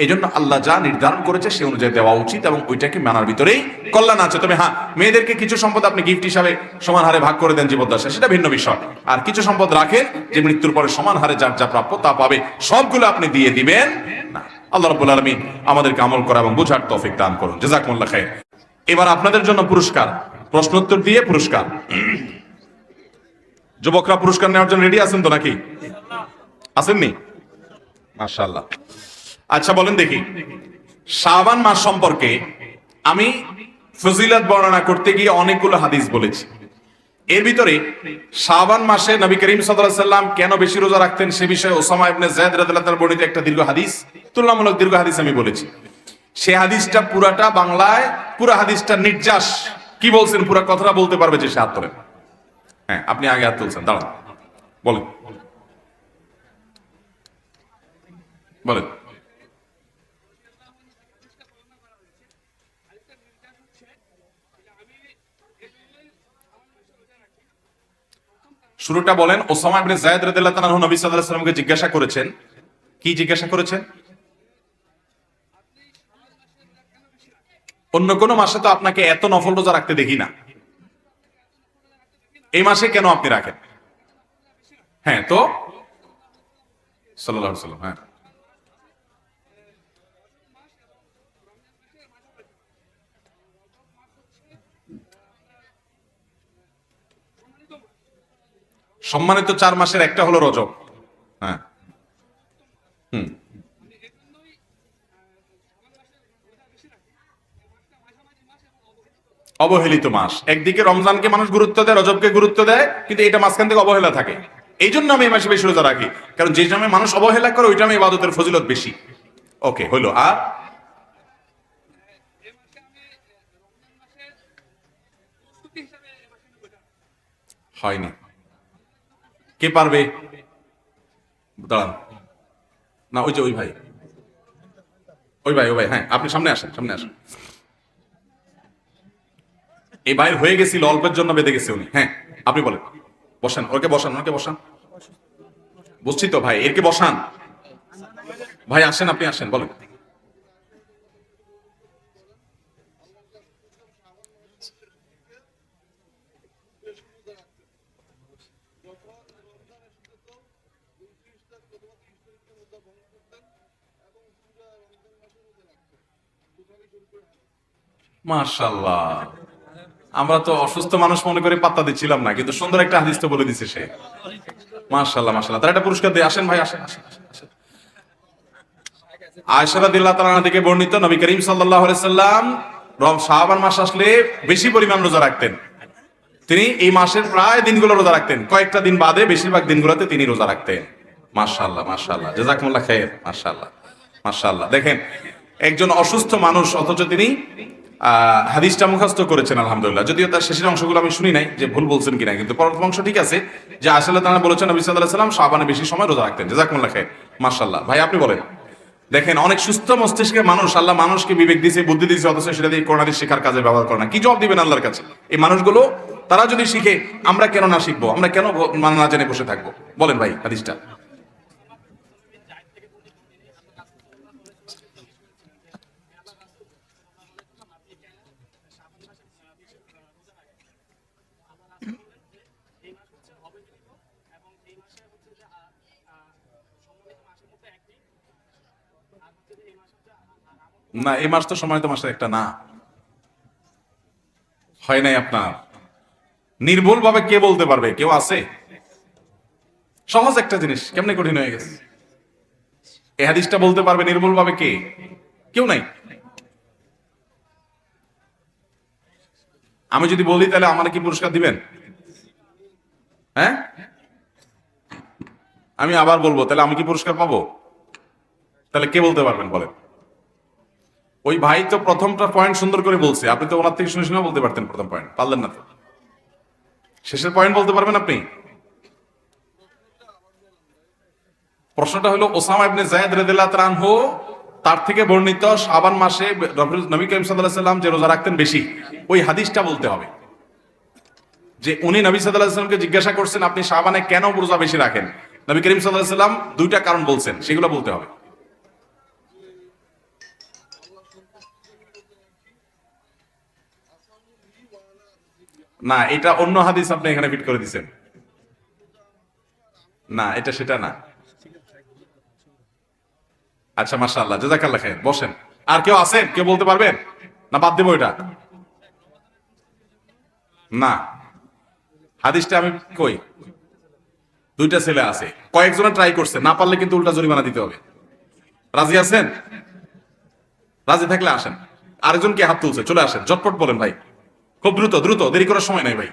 এজন্য আল্লাহ যা নির্ধারণ করেছে সে অনুযায়ী দেওয়া উচিত এবং ওইটাকে মানার ভিতরেই কল্যাণ আছে। তবে হ্যাঁ, মেয়েদেরকে কিছু সম্পদ আপনি গিফট হিসাবে সমান হারে ভাগ করে দেন জীবদ্দশায়, সেটা ভিন্ন বিষয়। আর কিছু সম্পদ রাখেন যে মৃত্যুর পরে সমান হারে যার যা প্রাপ্য তা পাবে, সবগুলো আপনি দিয়ে দিবেন না। আল্লাহ রাব্বুল আলামিন আমাদেরকে আমল করা এবং বোঝার তৌফিক দান করুন। জাযাকুমুল্লাহ খাইর। এবার আপনাদের জন্য পুরস্কার, প্রশ্নোত্তর দিয়ে পুরস্কার। যুবকরা পুরস্কার নেওয়ার জন্য রেডি আছেন তো নাকি? আসেননি? মাশাআল্লাহ। আচ্ছা বলেন দেখি, শাবান মাস সম্পর্কে আমি ফজিলত বর্ণনা করতে গিয়ে অনেকগুলো হাদিস বলেছি। এর ভিতরে শাবান মাসে নবী করিম সাল্লাল্লাহু আলাইহি সাল্লাম কেন বেশি রোজা রাখতেন সে বিষয়ে ওসামা ইবনে যায়েদ রাদিয়াল্লাহু তাআলা বর্ণিত একটা দীর্ঘ হাদিস, তুলনামূলক দীর্ঘ হাদিস আমি বলেছি। সে হাদিসটা পুরাটা বাংলায়, পুরা হাদিসটা নির্যাস কি বলছেন পুরা কথাটা বলতে পারবে যে সে হাত তোলেন। হ্যাঁ, আপনি আগে হাত তুলছেন, দাঁড়ান বলেন বলেন। শুরুটা বলেন। ওসামা ইবনে যায়েদ রাদিয়াল্লাহু তাআলা নবী সাল্লাল্লাহু আলাইহি ওয়াসাল্লামকে জিজ্ঞাসা করেছেন, কি জিজ্ঞাসা করেছেন? অন্য কোন মাসে তো আপনাকে এত নফল রোজা রাখতে দেখি না, এই মাসে কেন আপনি রাখেন? হ্যাঁ তো সাল্লাল্লাহু আলাইহি ওয়াসাল্লাম, হ্যাঁ সম্মানিত 4 মাসের একটা হলো রজব। হ্যাঁ, হুম, অবহেলিত মাস। একদিকে রমজানকে মানুষ গুরুত্ব দেয়, রজবকে গুরুত্ব দেয়, কিন্তু এটা মাঝখান থেকে অবহেলা থাকে। এই জন্য আমি এই মাসে বেশি রোজা রাখি, কারণ যে সময় মানুষ অবহেলা করে ওই সময় ইবাদতের ফজিলত বেশি। ওকে, হইলো। আর হয়নি, কে পারবে? দাঁড়ান না, ওই যে ওই ভাই, ওই ভাই, হ্যাঁ আপনি সামনে আসেন, সামনে আসেন। এই ভাইয়ের হয়ে গেছিল, অল্পের জন্য বেঁধে গেছে উনি। হ্যাঁ আপনি বলেন, বসান ওকে, বসান ওকে, বসান। বুঝছি তো ভাই, এরকে বসান। ভাই আসেন, আপনি আসেন, বলেন। মাশাআল্লাহ, আমরা তো অসুস্থ মানুষ মনে করে পাত্তা দিচ্ছিলাম না, কিন্তু সুন্দর একটা হাদিস তো বলে দিছে সে। মাশাআল্লাহ মাশাআল্লাহ, তার একটা পুরস্কার দিয়ে আসেন ভাই, আসেন আসেন আসেন, আসেন। আয়েশা রাদিয়াল্লাহু তাআলা থেকে বর্ণিত, নবী করিম সাল্লাল্লাহু আলাইহি সাল্লাম শাবান মাস আসলে বেশি পরিমাণ রোজা রাখতেন। তিনি এই মাসের প্রায় দিনগুলো রোজা রাখতেন, কয়েকটা দিন বাদে বেশিরভাগ দিনগুলোতে তিনি রোজা রাখতেন। মাশাআল্লাহ মাশাআল্লাহ, জাযাকুমুল্লাহ খাইর। মাশাআল্লাহ মাশাআল্লাহ। দেখেন, একজন অসুস্থ মানুষ অথচ তিনি হাদিসটা মুখস্থ করেছেন আলহামদুলিল্লাহ। যদিও তার শেষের অংশগুলো আমি শুনি নাই যে ভুল বলছেন কিনা, কিন্তু পরবর্তী অংশ ঠিক আছে যে আসলে তারা বলেছেন নবী সাল্লাল্লাহু আলাইহি সাল্লাম শাবানে বেশি সময় রোজা রাখতেন। জাযাকুমুল্লাহ খাইর। মাশাআল্লাহ। ভাই আপনি বলেন। দেখেন, অনেক সুস্থ মস্তিষ্কের মানুষ, আল্লাহ মানুষকে বিবেক দিয়েছে, বুদ্ধি দিয়েছে, অথচ সেটা দিয়ে কোরআন হাদিস শেখার কাজে ব্যবহার করে না। কি জবাব দিবেন আল্লাহর কাছে? এই মানুষগুলো তারা যদি শিখে, আমরা কেন না শিখবো? আমরা কেন না জেনে বসে থাকবো? বলেন ভাই হাদিসটা। না, এই মাস তো সময় তো মাসের একটা না, হয় নাই আপনার। নির্ভুল ভাবে কে বলতে পারবে? কেউ আছে? সহজ একটা জিনিস কেমনে কঠিন হয়ে গেছে? এই হাদিসটা বলতে পারবে নির্ভুল ভাবে কে? কেউ নাই। আমি যদি বলি তাহলে আমার কি পুরস্কার দিবেন? হ্যাঁ, আমি আবার বলবো, তাহলে আমি কি পুরস্কার পাবো? তাহলে কে বলতে পারবেন বলেন? ওই ভাই তো প্রথমটা পয়েন্ট সুন্দর করে বলছে, আপনি তো ওনার থেকে শুনে শুনে বলতে পারতেন প্রথম পয়েন্ট, পারলেন না তো। শেষের পয়েন্ট বলতে পারবেন আপনি? প্রশ্নটা হলো ওসামা ইবনে যায়েদ রাদিয়াল্লাহু তাআলা আনহু তার থেকে বর্ণিত শাবান মাসে নবী করিম সাল্লাল্লাহু আলাইহি সাল্লাম যে রোজা রাখতেন বেশি, ওই হাদিসটা বলতে হবে। যে উনি নবী সাল্লাল্লাহু আলাইহি সাল্লামকে জিজ্ঞাসা করছেন আপনি শাবানে কেন রোজা বেশি রাখেন, নবী করিম সাল্লাল্লাহু আলাইহি সাল্লাম দুইটা কারণ বলছেন, সেগুলো বলতে হবে। না, এটা অন্য হাদিস আপনি এখানে ফিট করে দিচ্ছেন। না, এটা সেটা না। আচ্ছা, মাশাআল্লাহ, জাযাকাল্লাহ খাইর, বসেন। আর কেউ আছেন? কেউ বলতে পারবেন? না বাদ দেবো এটা? না, হাদিসটা আমি কই, দুইটা ছেলে আছে, কয়েকজনে ট্রাই করছে, না পারলে কিন্তু উল্টা জরিমানা দিতে হবে। রাজি আছেন? রাজি থাকলে আসেন। আরেকজন কে হাত তুলছে? চলে আসেন, ঝটপট বলেন ভাই, খুব দ্রুত দ্রুত, দেরি করার সময় নাই ভাই।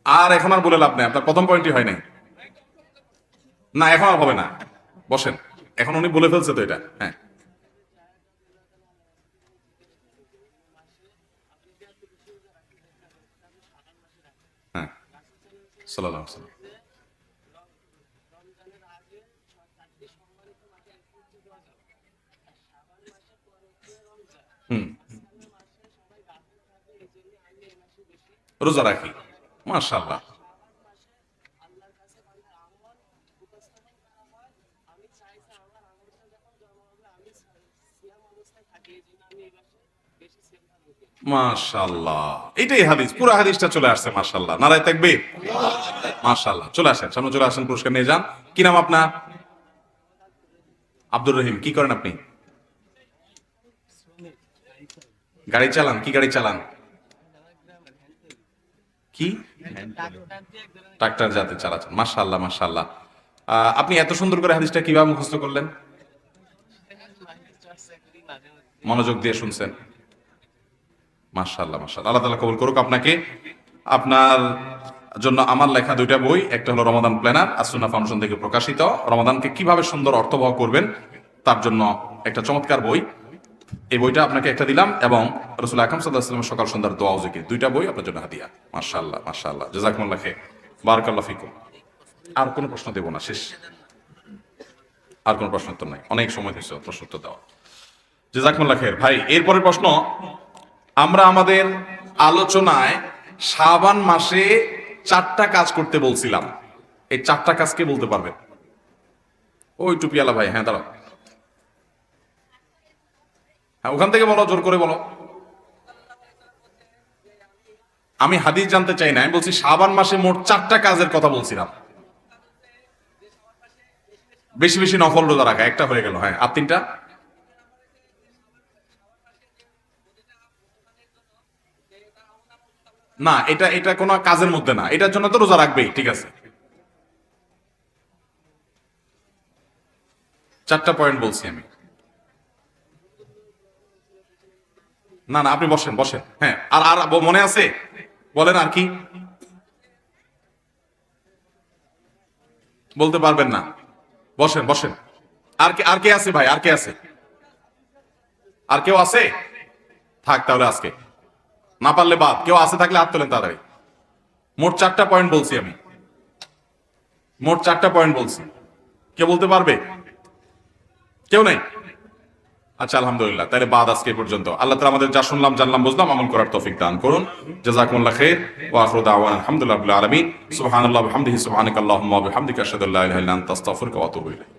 আর এখন আর বলে লাভ নাই, আপনার প্রথম পয়েন্টই হয় নাই। না, এখন আর হবে না, বসেন। এখন উনি বলে ফেলছে তো এটা, হ্যাঁ। হ্যাঁ, সাল্লাল্লাহু আলাইহি ওয়াসাল্লাম। হুম, রোজা রাখি, মাশাআল্লাহ। মাশাআল্লাহ, এটাই হাদিস, পুরো হাদিসটা চলে আসছে, মাশাআল্লাহ, নারায়ে তাকবীর। মাশাআল্লাহ, চলে আসেন, সামনে চলে আসেন, পুরস্কার নিয়ে যান। কি নাম আপনার? আব্দুর রহিম। কি করেন আপনি? গাড়ি চালান? কি গাড়ি চালান? কি ট্রাক্টর যাতে চালাচ্ছেন? মাশাআল্লাহ, মাশাআল্লাহ। আপনি এত সুন্দর করে হাদিসটা কিভাবে মুখস্থ করলেন? মনোযোগ দিয়ে শুনছেন? মাশাআল্লাহ, মাশাআল্লাহ, আল্লাহ তাআলা কবুল করুক আপনাকে। আপনার জন্য আমার লেখা দুইটা বই, একটা হলো রমাদান প্ল্যানার, আসুন্নাহ ফাউন্ডেশন থেকে প্রকাশিত, রমাদানকে কিভাবে সুন্দর অর্থবহ করবেন তার জন্য একটা চমৎকার বই। এই বইটা আপনাকে একটা দিলাম, এবং রাসূল আকরাম সাল্লাল্লাহু আলাইহি ওয়াসাল্লামের সকাল সন্ধ্যার দোয়া ও জিকির, দুইটা বই আপনার জন্য হাদিয়া। মাশাআল্লাহ, মাশাআল্লাহ, জাযাকুমুল্লাহ খাইর, বারাকাল্লাহু ফিকুম। আর কোনো প্রশ্ন দেব না, শেষ। আর কোনো প্রশ্ন উত্তর নাই, অনেক সময় হয়েছে প্রশ্ন উত্তর দেওয়া। জাযাকুমুল্লাহ খাইর ভাই। এরপরের প্রশ্ন, আমরা আমাদের আলোচনায় শাবান মাসে 4টা কাজ করতে বলছিলাম, এই 4টা কাজ কে বলতে পারবেন? ওই টুপিওয়ালা ভাই, হ্যাঁ দাঁড়াও, হ্যাঁ ওখান থেকে বলো, জোর করে বলো। আমি হাদিস জানতে চাই না, আমি বলছি শাবান মাসে মোট 4টা কাজের কথা বলছিলাম। বেশি বেশি নফল রোজা রাখা, একটা হয়ে গেল, হ্যাঁ, আর 3টা? না, এটা এটা কোনো কাজের মধ্যে না, এটার জন্য তো রোজা রাখবেই, ঠিক আছে। 4টা পয়েন্ট বলছি আমি। না না, আপনি বসেন, বসেন, হ্যাঁ। আর আর মনে আছে? বলেন আর কি বলতে পারবেন না? বসেন, বসেন। আর কে, আর কে আছে ভাই? আর কে আছে? আর কেউ আছে? থাক তাহলে আজকে, না পারলে বাদ। কেউ আছে থাকলে হাত তোলেন তাড়াতাড়ি। মোট 4টা পয়েন্ট বলছি আমি, মোট 4টা পয়েন্ট বলছি। কে বলতে পারবে? কেউ নাই? আচ্ছা, আলহামদুলিল্লাহ, তাহলে বাদ আজকে এ পর্যন্ত। আল্লাহ তাআলা আমাদের যা শুনলাম জানলাম বুঝলাম আমল করার তৌফিক দান করুন। জাযাকুমুল্লাহ খাইর, ওয়া আখিরু দাওয়ানা আলহামদুলিল্লাহি রাব্বিল আলামিন। সুবহানাল্লাহি ওয়া বিহামদিহি, সুবহানাকাল্লাহুম্মা ওয়া বিহামদিকা, আশহাদু আল্লা ইলাহা ইল্লা আনতা, আস্তাগফিরুকা ওয়া আতুবু ইলাইক।